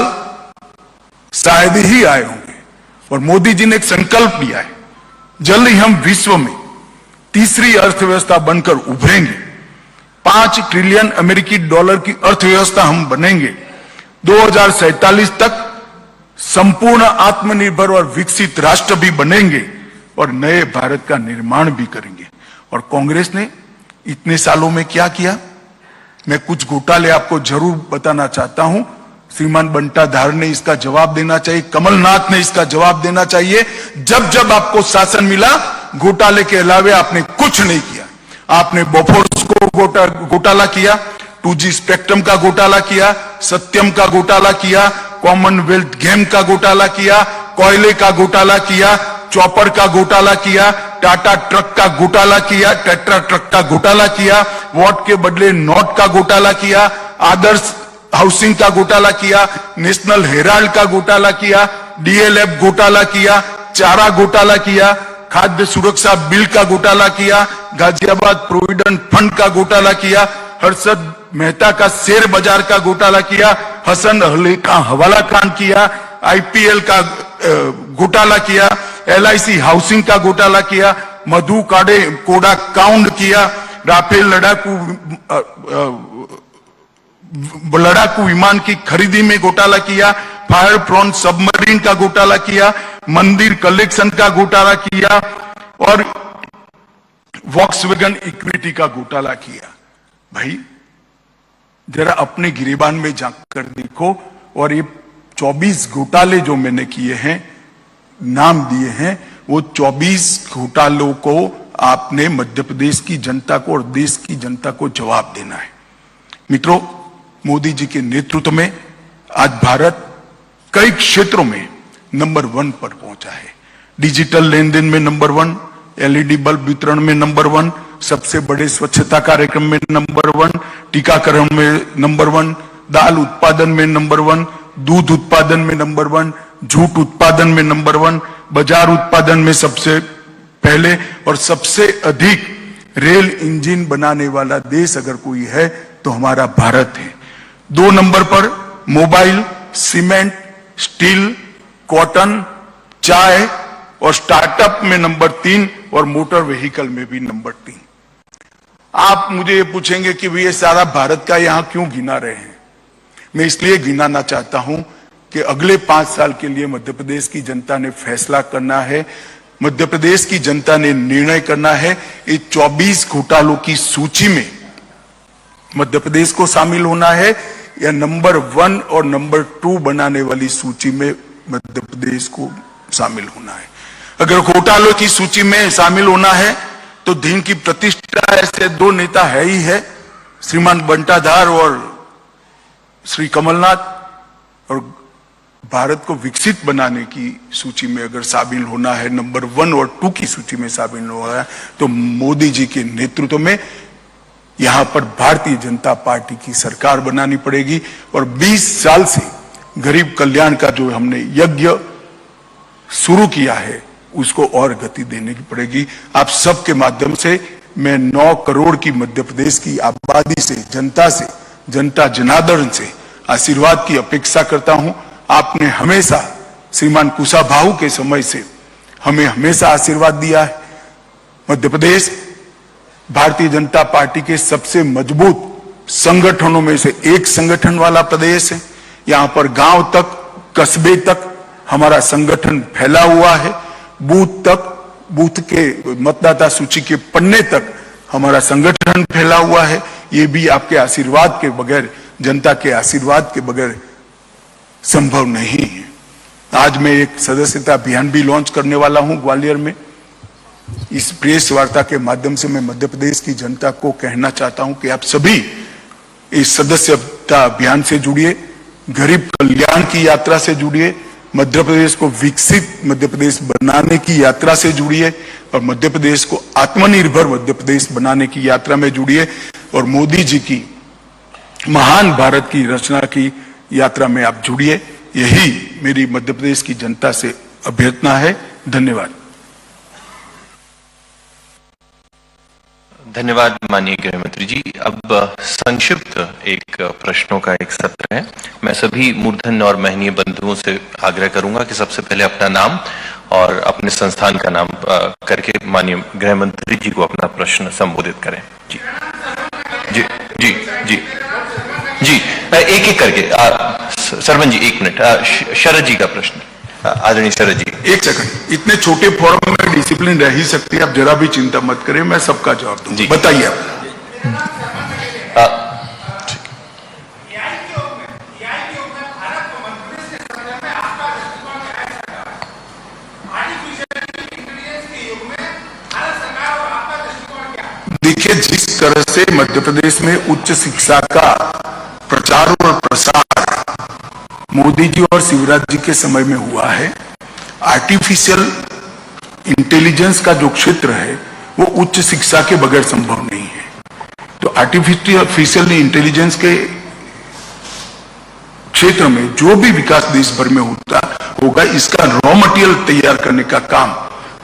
शायद ही आए होंगे और मोदी जी ने एक संकल्प लिया है, जल्द ही हम विश्व में तीसरी अर्थव्यवस्था बनकर उभरेंगे। 5 ट्रिलियन अमेरिकी डॉलर की अर्थव्यवस्था हम बनेंगे। 2047 तक संपूर्ण आत्मनिर्भर और विकसित राष्ट्र भी बनेंगे और नए भारत का निर्माण भी करेंगे। और कांग्रेस ने इतने सालों में क्या किया, मैं कुछ घोटाले आपको जरूर बताना चाहता हूं। श्रीमान बंटा धार ने इसका जवाब देना चाहिए, कमलनाथ ने इसका जवाब देना चाहिए। जब जब आपको शासन मिला घोटाले के अलावे आपने कुछ नहीं किया। आपने बोफोर्स को घोटाला किया, 2G स्पेक्ट्रम का घोटाला किया, सत्यम का घोटाला किया, कॉमनवेल्थ गेम का घोटाला किया, कोयले का घोटाला किया, चॉपर का घोटाला किया, टाटा ट्रक का घोटाला किया, टेट्रा ट्रक का घोटाला किया, वोट के बदले नोट का घोटाला किया, आदर्श हाउसिंग का घोटाला किया, नेशनल हेराल्ड का घोटाला किया, DLF घोटाला किया, चारा घोटाला किया, खाद्य सुरक्षा बिल का घोटाला किया, गाजियाबाद प्रोविडेंट फंड का घोटाला किया, हर्षद मेहता का शेयर बाजार का घोटाला किया, हसन अली का हवाला कांड किया, IPL का घोटाला किया, LIC हाउसिंग का घोटाला किया, मधु कोड़ा कांड किया, राफेल लड़ाकू विमान की खरीदी में घोटाला किया, फायर फ्रॉन सबमरीन का घोटाला किया, मंदिर कलेक्शन का घोटाला किया और वॉक्सवैगन इक्विटी का घोटाला किया। भाई जरा अपने गिरेबान में जाकर देखो। और ये 24 घोटाले जो मैंने किए हैं, नाम दिए हैं, वो 24 घोटालों को आपने मध्य प्रदेश की जनता को और देश की जनता को जवाब देना है। मित्रों, मोदी जी के नेतृत्व में आज भारत कई क्षेत्रों में नंबर 1 पर पहुंचा है। डिजिटल लेन देन में नंबर 1, LED बल्ब वितरण में नंबर 1, सबसे बड़े स्वच्छता कार्यक्रम में नंबर 1, टीकाकरण में नंबर 1, दाल उत्पादन में नंबर 1, दूध उत्पादन में नंबर 1, जूट उत्पादन में नंबर 1, बाजार उत्पादन में सबसे पहले और सबसे अधिक रेल इंजन बनाने वाला देश अगर कोई है तो हमारा भारत है। 2 नंबर पर मोबाइल, सीमेंट, स्टील, कॉटन, चाय और स्टार्टअप में नंबर 3 और मोटर व्हीकल में भी नंबर 3। आप मुझे ये पूछेंगे कि ये सारा भारत का यहां क्यों गिना रहे हैं। मैं इसलिए गिनाना चाहता हूं कि अगले 5 साल के लिए मध्य प्रदेश की जनता ने फैसला करना है, मध्य प्रदेश की जनता ने निर्णय करना है। ये 24 घोटालों की सूची में मध्य प्रदेश को शामिल होना है या नंबर 1 और नंबर 2 बनाने वाली सूची में मध्य प्रदेश को शामिल होना है। अगर घोटालों की सूची में शामिल होना है तो दिन की प्रतिष्ठा ऐसे 2 नेता है ही है, श्रीमान बंटाधार और श्री कमलनाथ। और भारत को विकसित बनाने की सूची में अगर शामिल होना है, नंबर 1 और 2 की सूची में शामिल होना है, तो मोदी जी के नेतृत्व में यहां पर भारतीय जनता पार्टी की सरकार बनानी पड़ेगी। और 20 साल से गरीब कल्याण का जो हमने यज्ञ शुरू किया है उसको और गति देने की पड़ेगी। आप सबके माध्यम से मैं 9 करोड़ की मध्य प्रदेश की आबादी से, जनता जनार्दन से आशीर्वाद की अपेक्षा करता हूं। आपने हमेशा श्रीमान कुशाभाऊ के समय से हमें हमेशा आशीर्वाद दिया है। मध्य प्रदेश भारतीय जनता पार्टी के सबसे मजबूत संगठनों में से एक संगठन वाला प्रदेश है। यहां पर गांव तक, कस्बे तक हमारा संगठन फैला हुआ है। बूथ तक, बूथ के मतदाता सूची के पन्ने तक हमारा संगठन फैला हुआ है। ये भी आपके आशीर्वाद के बगैर, जनता के आशीर्वाद के बगैर संभव नहीं है। आज मैं एक सदस्यता अभियान भी लॉन्च करने वाला हूं ग्वालियर में। इस प्रेस वार्ता के माध्यम से मैं मध्य प्रदेश की जनता को कहना चाहता हूं कि आप सभी इस सदस्यता अभियान से जुड़िए, गरीब कल्याण की यात्रा से जुड़िए, मध्य प्रदेश को विकसित मध्य प्रदेश बनाने की यात्रा से जुड़िए और मध्य प्रदेश को आत्मनिर्भर मध्य प्रदेश बनाने की यात्रा में जुड़िए और मोदी जी की महान भारत की रचना की यात्रा में आप जुड़िए। यही मेरी मध्य प्रदेश की जनता से अभ्यर्थना है। धन्यवाद। धन्यवाद माननीय गृह मंत्री जी। अब संक्षिप्त एक प्रश्नों का एक सत्र है। मैं सभी मूर्धन्य और महनीय बंधुओं से आग्रह करूंगा कि सबसे पहले अपना नाम और अपने संस्थान का नाम करके माननीय गृह मंत्री जी को अपना प्रश्न संबोधित करें। जी जी जी जी जी एक एक करके। सरवन जी 1 मिनट। शरद जी का प्रश्न। आदरणीय शरद जी 1 सेकंड। इतने छोटे फोरम में डिसिप्लिन रह ही सकती है, आप जरा भी चिंता मत करें, मैं सबका जवाब दूंगा। बताइए आप। देखिए, जिस तरह से मध्य प्रदेश में उच्च शिक्षा का प्रचार और प्रसार मोदी जी और शिवराज जी के समय में हुआ है, आर्टिफिशियल इंटेलिजेंस का जो क्षेत्र है वो उच्च शिक्षा के बगैर संभव नहीं है। तो आर्टिफिशियल इंटेलिजेंस के क्षेत्र में जो भी विकास देश भर में होगा, इसका रॉ मटेरियल तैयार करने का काम,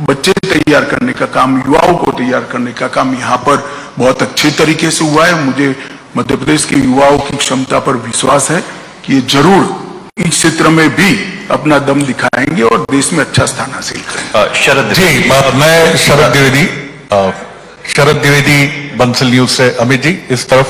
बच्चे तैयार करने का काम, युवाओं को तैयार करने का काम यहाँ पर बहुत अच्छे तरीके से हुआ है। मुझे मध्य प्रदेश के युवाओं की क्षमता पर विश्वास है कि ये जरूर इस क्षेत्र में भी अपना दम दिखाएंगे और देश में अच्छा स्थान हासिल करेंगे। शरद जी, मैं शरद द्विवेदी बंसल न्यूज से। अमित जी इस तरफ।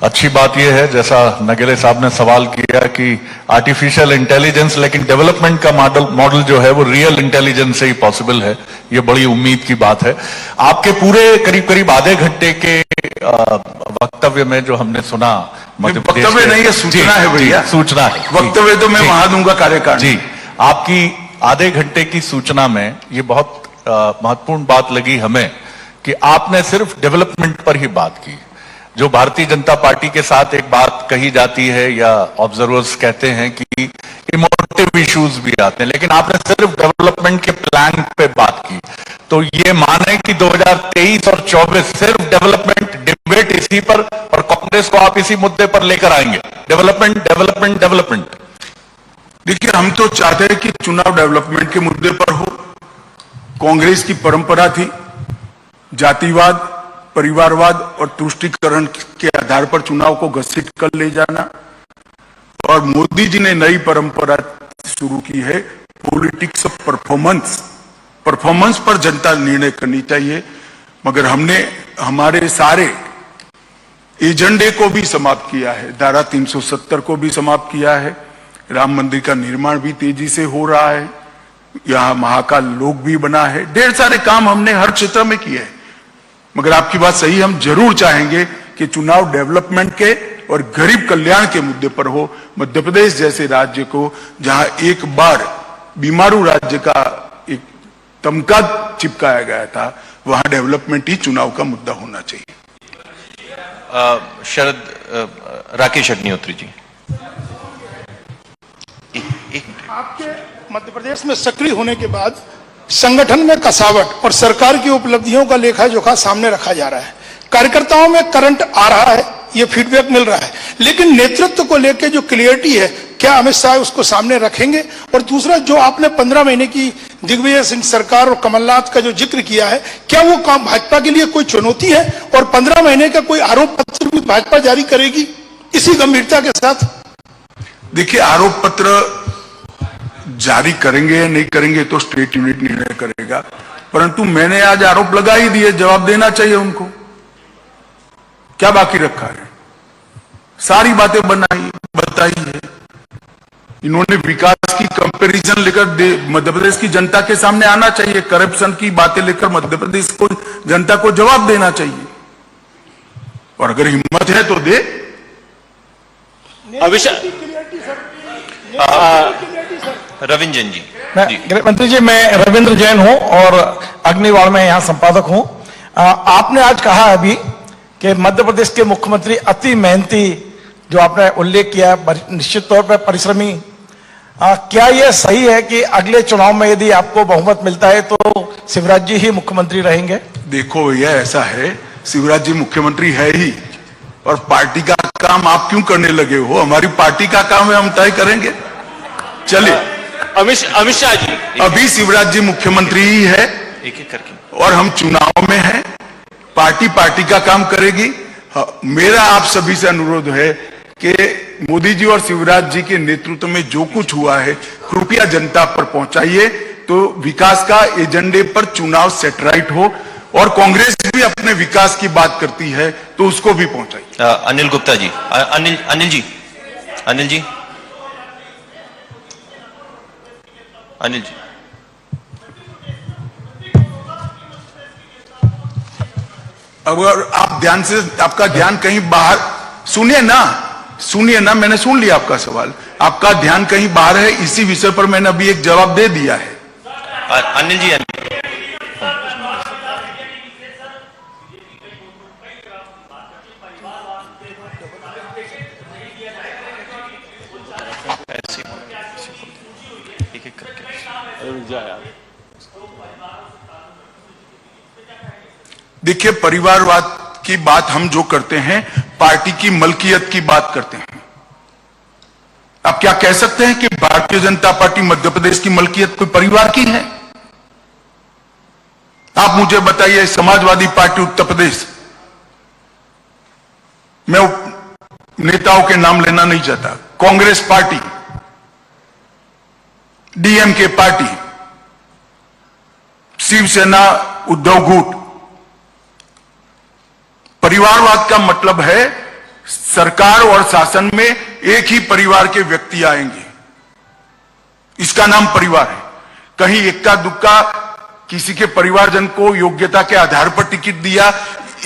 अच्छी बात यह है, जैसा नगेले साहब ने सवाल किया कि आर्टिफिशियल इंटेलिजेंस, लेकिन डेवलपमेंट का मॉडल जो है वो रियल इंटेलिजेंस से ही पॉसिबल है। ये बड़ी उम्मीद की बात है। आपके पूरे करीब आधे घंटे के वक्तव्य में जो हमने सुना, वक्तव्य नहीं है, सूचना है भैया। सूचना है। वक्तव्य तो मैं वहां दूंगा कार्यकाल। जी, आपकी आधे घंटे की सूचना में ये बहुत महत्वपूर्ण बात लगी हमें कि आपने सिर्फ डेवलपमेंट पर ही बात की। जो भारतीय जनता पार्टी के साथ एक बात कही जाती है या ऑब्जर्वर्स कहते हैं कि इमोटिव इश्यूज भी आते हैं, लेकिन आपने सिर्फ डेवलपमेंट के प्लान पे बात की। तो ये माने कि 2023 और 24 सिर्फ डेवलपमेंट डिबेट इसी पर, और कांग्रेस को आप इसी मुद्दे पर लेकर आएंगे। Development development development. देखिए, हम तो चाहते हैं कि चुनाव डेवलपमेंट के मुद्दे पर हो। कांग्रेस की परंपरा थी जातिवाद, परिवारवाद और तुष्टीकरण के आधार पर चुनाव को घसीट कर ले जाना, और मोदी जी ने नई परंपरा शुरू की है पॉलिटिक्स ऑफ परफॉर्मेंस पर जनता निर्णय करनी चाहिए। मगर हमने हमारे सारे एजेंडे को भी समाप्त किया है। धारा 370 को भी समाप्त किया है। राम मंदिर का निर्माण भी तेजी से हो रहा है। यहाँ महाकाल लोक भी बना है। ढेर सारे काम हमने हर क्षेत्र में किए हैं। मगर आपकी बात सही, हम जरूर चाहेंगे कि चुनाव डेवलपमेंट के और गरीब कल्याण के मुद्दे पर हो। मध्य प्रदेश जैसे राज्य को, जहां एक बार बीमारू राज्य का एक तमगा चिपकाया गया था, वहां डेवलपमेंट ही चुनाव का मुद्दा होना चाहिए। शरद राकेश अग्निहोत्री जी। आपके मध्य प्रदेश में सक्रिय होने के बाद संगठन में कसावट और सरकार की उपलब्धियों का लेखा जोखा सामने रखा जा रहा है। कार्यकर्ताओं में करंट आ रहा है, ये फीडबैक मिल रहा है, लेकिन नेतृत्व को लेकर जो क्लियरिटी है, क्या अमित शाह उसको सामने रखेंगे? और दूसरा, जो आपने 15 महीने की दिग्विजय सिंह सरकार और कमलनाथ का जो जिक्र किया है, क्या वो काम भाजपा के लिए कोई चुनौती है? और 15 महीने का कोई आरोप पत्र भी भाजपा जारी करेगी इसी गंभीरता के साथ? देखिए, आरोप पत्र जारी करेंगे या नहीं करेंगे तो स्टेट यूनिट निर्णय करेगा, परंतु मैंने आज आरोप लगा ही दिए, जवाब देना चाहिए उनको। क्या बाकी रखा है? सारी बातें बताई है। इन्होंने विकास की कंपैरिजन लेकर मध्य प्रदेश की जनता के सामने आना चाहिए। करप्शन की बातें लेकर मध्य प्रदेश को जनता को जवाब देना चाहिए, और अगर हिम्मत है तो दे। रविंजन जी। गृह मंत्री जी, मैं रविंद्र जैन हूं और अग्निवाड़ में यहाँ संपादक हूं। आपने आज कहा अभी कि मध्य प्रदेश के मुख्यमंत्री अति मेहनती, जो आपने उल्लेख किया, निश्चित तौर पर परिश्रमी। क्या यह सही है कि अगले चुनाव में यदि आपको बहुमत मिलता है तो शिवराज जी ही मुख्यमंत्री रहेंगे? देखो, यह ऐसा है, शिवराज जी मुख्यमंत्री है ही, और पार्टी का काम आप क्यों करने लगे हो? हमारी पार्टी का काम है, हम तय करेंगे। चलिए, अमित शाह जी, अभी शिवराज जी मुख्यमंत्री ही है, एक एक करके, और हम चुनाव में हैं। पार्टी का काम करेगी। मेरा आप सभी से अनुरोध है कि मोदी जी और शिवराज जी के नेतृत्व में जो कुछ हुआ है, कृपया जनता पर पहुंचाइए, तो विकास का एजेंडे पर चुनाव सेटराइट हो, और कांग्रेस भी अपने विकास की बात करती है तो उसको भी पहुंचाइए। अनिल गुप्ता जी, अनिल जी, अगर आप ध्यान से, आपका ध्यान कहीं बाहर, सुनिए ना, मैंने सुन लिया आपका सवाल, आपका ध्यान कहीं बाहर है। इसी विषय पर मैंने अभी एक जवाब दे दिया है। अनिल जी, एक एक करके, देखिए, परिवारवाद की बात हम जो करते हैं, पार्टी की मलकियत की बात करते हैं। आप क्या कह सकते हैं कि भारतीय जनता पार्टी मध्य प्रदेश की मलकियत कोई परिवार की है? आप मुझे बताइए, समाजवादी पार्टी उत्तर प्रदेश, मैं नेताओं के नाम लेना नहीं चाहता, Congress party, DMK party, Shiv Sena, Uddhav गुट। परिवारवाद का मतलब है सरकार और शासन में एक ही परिवार के व्यक्ति आएंगे, इसका नाम परिवार है। कहीं इक्का दुक्का किसी के परिवारजन को योग्यता के आधार पर टिकट दिया,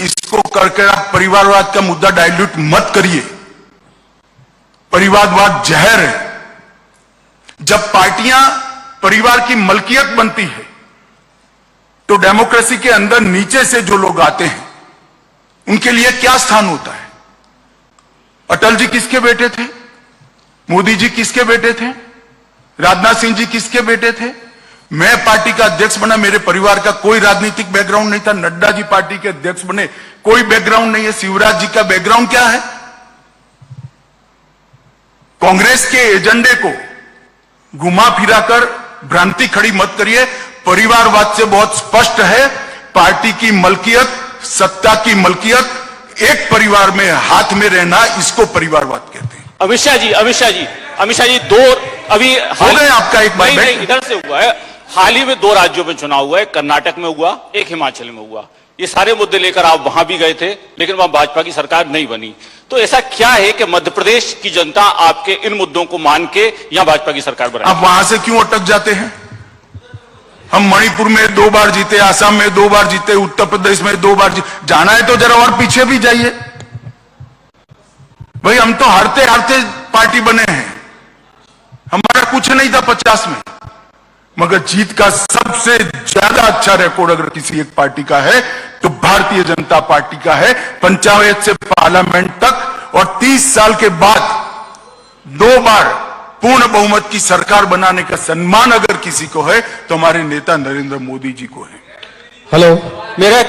इसको करके आप परिवारवाद का मुद्दा डाइल्यूट मत करिए। परिवारवाद जहर है। जब पार्टियां परिवार की मलकियत बनती है तो डेमोक्रेसी के अंदर नीचे से जो लोग आते हैं उनके लिए क्या स्थान होता है? अटल जी किसके बेटे थे? मोदी जी किसके बेटे थे? राजनाथ सिंह जी किसके बेटे थे? मैं पार्टी का अध्यक्ष बना, मेरे परिवार का कोई राजनीतिक बैकग्राउंड नहीं था। नड्डा जी पार्टी के अध्यक्ष बने, कोई बैकग्राउंड नहीं है। शिवराज जी का बैकग्राउंड क्या है? कांग्रेस के एजेंडे को घुमा फिराकर भ्रांति खड़ी मत करिए। परिवारवाद से बहुत स्पष्ट है, पार्टी की मलकियत, सत्ता की मलकियत, एक परिवार में हाथ में रहना, इसको परिवारवाद कहते हैं। अमित शाह जी, दो अभी हो गए आपका एक बार नहीं, इधर से हुआ है। हाल ही में 2 राज्यों में चुनाव हुआ है, कर्नाटक में हुआ, एक हिमाचल में हुआ। ये सारे मुद्दे लेकर आप वहां भी गए थे, लेकिन वहां भाजपा की सरकार नहीं बनी। तो ऐसा क्या है कि मध्य प्रदेश की जनता आपके इन मुद्दों को मान के यहां भाजपा की सरकार बनाई? आप वहां से क्यों अटक जाते हैं? हम मणिपुर में 2 बार जीते, आसाम में 2 बार जीते, उत्तर प्रदेश में 2 बार जीते। जाना है तो जरा और पीछे भी जाइए भाई। हम तो हारते हारते पार्टी बने हैं, हमारा कुछ नहीं था 50 में, मगर जीत का सबसे ज्यादा अच्छा रिकॉर्ड अगर किसी एक पार्टी का है तो भारतीय जनता पार्टी का है। पंचायत से पार्लियामेंट तक, और 30 साल के बाद 2 बार पूर्ण बहुमत की सरकार बनाने का सम्मान अगर किसी को है तो हमारे नेता नरेंद्र मोदी जी को है। हेलो, मेरा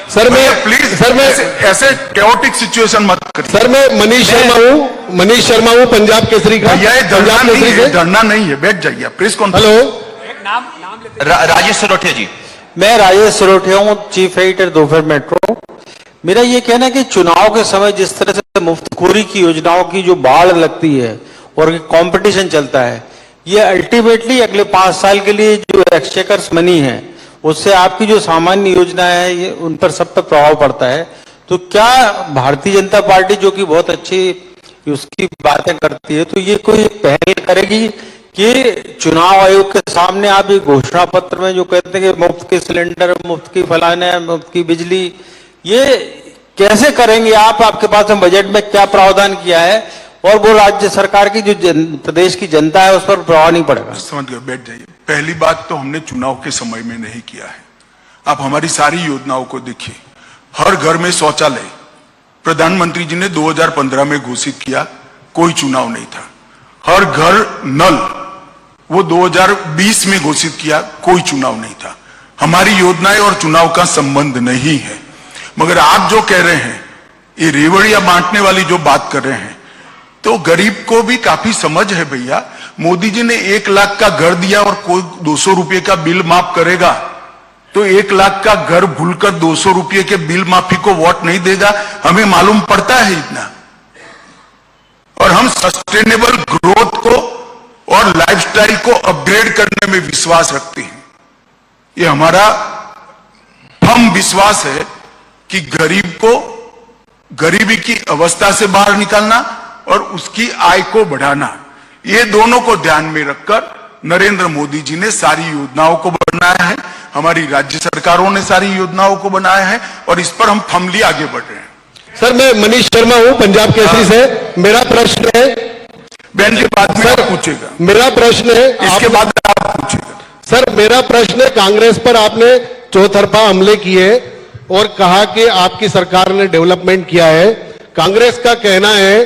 सर, मैं प्लीज सर, मैं ऐसे कैओटिक सिचुएशन मत करिए। सर, मैं मनीष शर्मा हूँ पंजाब केसरी का। यह धरना नहीं है, बैठ जाइए press conference. Hello, Rajesh Sarothiya ji. मैं राजेश सरोठिया हूँ, चीफ एडिटर दोपहर मेट्रो। मेरा ये कहना है कि चुनाव के समय जिस तरह से मुफ्तखोरी की योजनाओं की जो बाढ़ लगती है और कंपटीशन चलता है, ये अल्टीमेटली अगले 5 साल के लिए जो एक्सचेकर्स मनी है उससे आपकी जो सामान्य योजना है ये उन पर सब पर प्रभाव पड़ता है। तो क्या भारतीय जनता पार्टी जो कि बहुत अच्छी उसकी बातें करती है, तो ये कोई पहल करेगी कि चुनाव आयोग के सामने आप ये घोषणा पत्र में जो कहते हैं कि मुफ्त के सिलेंडर, मुफ्त की फलाने, मुफ्त की बिजली, ये कैसे करेंगे आप? आपके पास में बजट में क्या प्रावधान किया है और वो राज्य सरकार की जो प्रदेश की जनता है उस पर प्रभाव नहीं पड़ेगा? समझ गए, बैठ जाइए। पहली बात तो हमने चुनाव के समय में नहीं किया है। आप हमारी सारी योजनाओं को देखिए। हर घर में शौचालय प्रधानमंत्री जी ने 2015 में घोषित किया, कोई चुनाव नहीं था। हर घर नल वो 2020 में घोषित किया, कोई चुनाव नहीं था। हमारी योजनाएं और चुनाव का संबंध नहीं है। मगर आप जो कह रहे हैं, ये रेवड़िया बांटने वाली जो बात कर रहे हैं, तो गरीब को भी काफी समझ है भैया। मोदी जी ने 1 लाख का घर दिया और कोई 200 रुपए का बिल माफ करेगा, तो 1 लाख का घर भूलकर 200 रुपए के बिल माफी को वोट नहीं देगा। हमें मालूम पड़ता है इतना। और हम सस्टेनेबल ग्रोथ को और लाइफस्टाइल को अपग्रेड करने में विश्वास रखते हैं। ये हमारा फर्म विश्वास है कि गरीब को गरीबी की अवस्था से बाहर निकालना और उसकी आय को बढ़ाना, ये दोनों को ध्यान में रखकर नरेंद्र मोदी जी ने सारी योजनाओं को बनाया है। हमारी राज्य सरकारों ने सारी योजनाओं को बनाया है और इस पर हम फर्मली आगे बढ़ रहे हैं। सर, मैं मनीष शर्मा हूं, पंजाब केसरी से। मेरा प्रश्न है, बहन के बाद में आप पूछेगा। मेरा प्रश्न है, इसके बाद आप पूछेगा। सर मेरा प्रश्न है, कांग्रेस पर आपने चौतरफा हमले किए और कहा कि आपकी सरकार ने डेवलपमेंट किया है। कांग्रेस का कहना है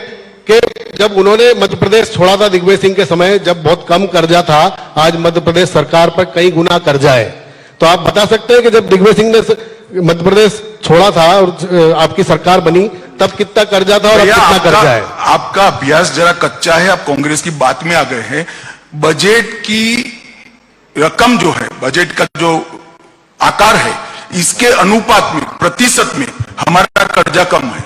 कि जब उन्होंने मध्य प्रदेश छोड़ा था दिग्विजय सिंह के समय, जब बहुत कम कर्जा था, आज मध्य प्रदेश सरकार पर कई गुना कर्जा है। तो आप बता सकते हैं कि जब दिग्विजय सिंह ने मध्य प्रदेश छोड़ा था और आपकी सरकार बनी, तब कितना कर्जा था और अब कितना कर्जा है? आपका अभ्यास जरा कच्चा है, आप कांग्रेस की बात में आ गए हैं। बजट की रकम जो है, बजट का जो आकार है, इसके अनुपात में, प्रतिशत में हमारा कर्जा कम है।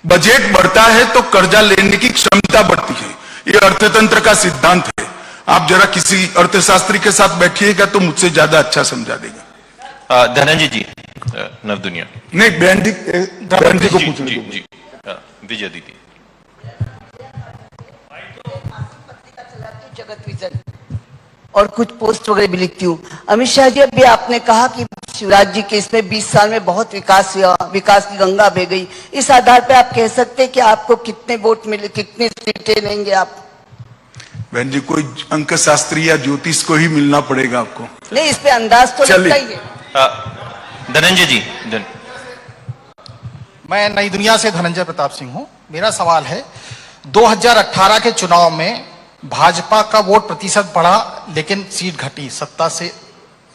बजट बढ़ता है तो कर्जा लेने की क्षमता बढ़ती है। ये अर्थतंत्र का सिद्धांत है। आप जरा किसी अर्थशास्त्री के साथ बैठिएगा तो मुझसे ज्यादा अच्छा समझा देगा। धनंजय जी, नवदुनिया। नहीं, बहन जी को पूछना। जी, विजय दीदी। जगत विजन और कुछ पोस्ट वगैरह भी लिखती हूँ। अमित शाह जी, अभी आपने कहा कि शिवराज जी के इसमें 20 साल में बहुत विकास हुआ, विकास की गंगा बह गई। इस आधार पे आप कह सकते हैं कि आपको कितने वोट मिले, कितनी सीटें लेंगे आप? बहन जी, कोई अंक शास्त्री या ज्योतिष को ही मिलना पड़ेगा आपको। नहीं, इस पे अंदाज तो लगता ही है। धनंजय जी। मैं नई दुनिया से धनंजय प्रताप सिंह हूं। मेरा सवाल है, 2018 के चुनाव में भाजपा का वोट प्रतिशत बढ़ा लेकिन सीट घटी, सत्ता से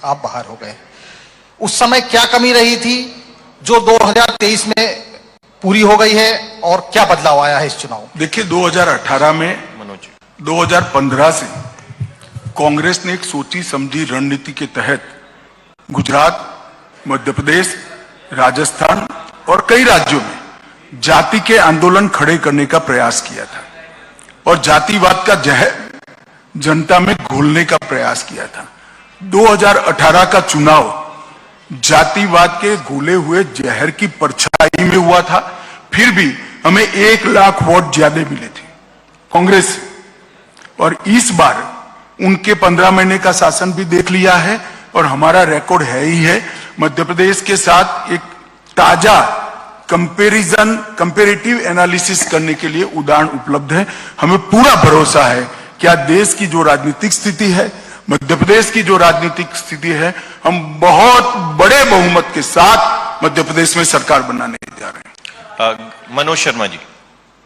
आप बाहर हो गए। उस समय क्या कमी रही थी जो 2023 में पूरी हो गई है और क्या बदलाव आया है इस चुनाव में? देखिए, 2018 में 2015 से कांग्रेस ने एक सोची समझी रणनीति के तहत गुजरात, मध्य प्रदेश, राजस्थान और कई राज्यों में जाति के आंदोलन खड़े करने का प्रयास किया था और जातिवाद का जहर जनता में घोलने का प्रयास किया था। 2018 का चुनाव जातिवाद के घोले हुए जहर की परछाई में हुआ था। फिर भी हमें 1 लाख वोट ज्यादा मिले थे कांग्रेस से। और इस बार उनके 15 महीने का शासन भी देख लिया है और हमारा रिकॉर्ड है ही है। मध्य प्रदेश के साथ एक ताजा कंपेरेटिव एनालिसिस करने के लिए उदाहरण उपलब्ध है। हमें पूरा भरोसा है कि आज देश की जो राजनीतिक स्थिति है, मध्य प्रदेश की जो राजनीतिक स्थिति है, हम बहुत बड़े बहुमत के साथ मध्य प्रदेश में सरकार बनाने जा रहे हैं। मनोज शर्मा जी।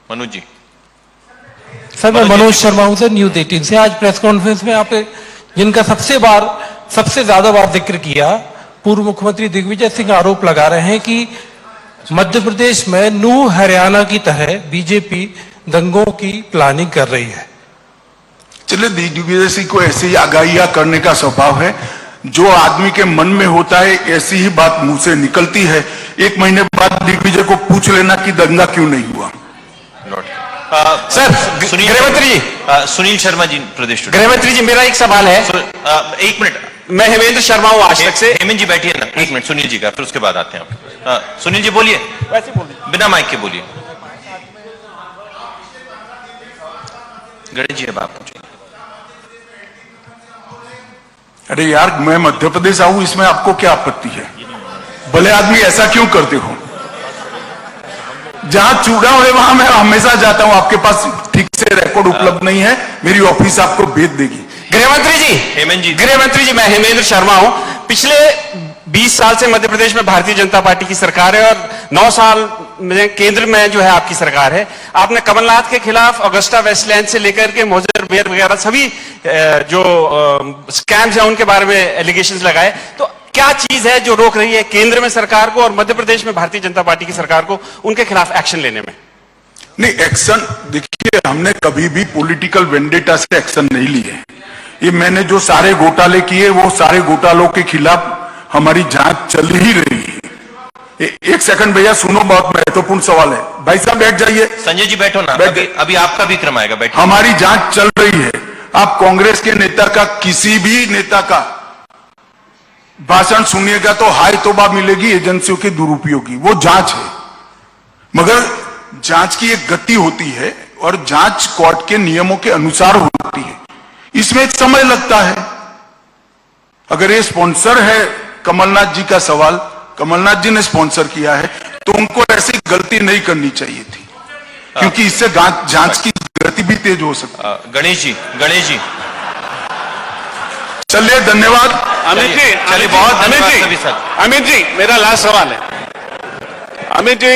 मनोज जी। सर, मैं मनोज शर्मा हूं सर, न्यूज 18 से। आज प्रेस कॉन्फ्रेंस में आपने जिनका सबसे ज्यादा बार जिक्र किया, पूर्व मुख्यमंत्री दिग्विजय सिंह आरोप लगा रहे हैं कि मध्य प्रदेश में नू हरियाणा की तरह बीजेपी दंगों की प्लानिंग कर रही है। चलिए, दिग्विजय सिंह को ऐसे ही आगाहियां करने का स्वभाव है। जो आदमी के मन में होता है ऐसी ही बात मुंह से निकलती है। 1 महीने बाद दिग्विजय को पूछ लेना कि दंगा क्यों नहीं हुआ। सर, गृहमंत्री जी। सुनील शर्मा जी, प्रदेश। गृहमंत्री जी, मेरा एक सवाल है। 1 मिनट, मैं हेमेंद्र शर्मा हूं आज तक से। हेमंत जी बैठिए ना, 1 मिनट सुनील जी का, फिर उसके बाद आते हैं आप। सुनील जी बोलिए, बिना माइक के बोलिए। गणेश जी, अब आप पूछिए। अरे यार, मैं मध्य प्रदेश आऊं, इसमें आपको क्या आपत्ति है? भले आदमी ऐसा क्यों करते हो? जहां चुनाव है वहां मैं हमेशा जाता हूं। आपके पास ठीक से रिकॉर्ड उपलब्ध नहीं है, मेरी ऑफिस आपको भेज देगी। गृहमंत्री जी, हेमंत जी। गृहमंत्री जी, मैं हेमेंद्र शर्मा हूं। पिछले 20 साल से मध्य प्रदेश में भारतीय जनता पार्टी की सरकार है और 9 साल में केंद्र में जो है आपकी सरकार है। आपने कमलनाथ के खिलाफ अगस्टा वेस्टलैंड से लेकर के मोजर बेयर वगैरह सभी जो स्कैम्स हैं उनके बारे में एलिगेशंस लगाए। तो क्या चीज है जो रोक रही है केंद्र में सरकार को और मध्य प्रदेश में भारतीय जनता पार्टी की सरकार को उनके खिलाफ एक्शन लेने में? नहीं, एक्शन देखिए, हमने कभी भी पॉलिटिकल वेंडेटा से एक्शन नहीं लिए। ये मैंने जो सारे घोटाले किए वो सारे घोटालों के खिलाफ हमारी जांच चल ही रही है। एक सेकंड भैया सुनो, बहुत महत्वपूर्ण सवाल है। भाई साहब बैठ जाइए। संजय जी बैठो ना, अभी आपका भी क्रम आएगा, बैठो। हमारी जांच चल रही है। आप कांग्रेस के नेता का, किसी भी नेता का भाषण सुनिएगा तो हाय तौबा मिलेगी एजेंसियों के दुरुपयोग की। वो जांच है, मगर जांच की एक गति होती है और जांच कोर्ट के नियमों के अनुसार होती है। इसमें एक समय लगता है। अगर ये स्पॉन्सर है कमलनाथ जी का सवाल, कमलनाथ जी ने स्पॉन्सर किया है, तो उनको ऐसी गलती नहीं करनी चाहिए थी, क्योंकि इससे जांच की गति भी तेज हो सकती है। गणेश जी चलिए, धन्यवाद। अमित जी, चलिए, बहुत धन्यवाद सभी सर। अमित जी, मेरा लास्ट सवाल है। अमित जी,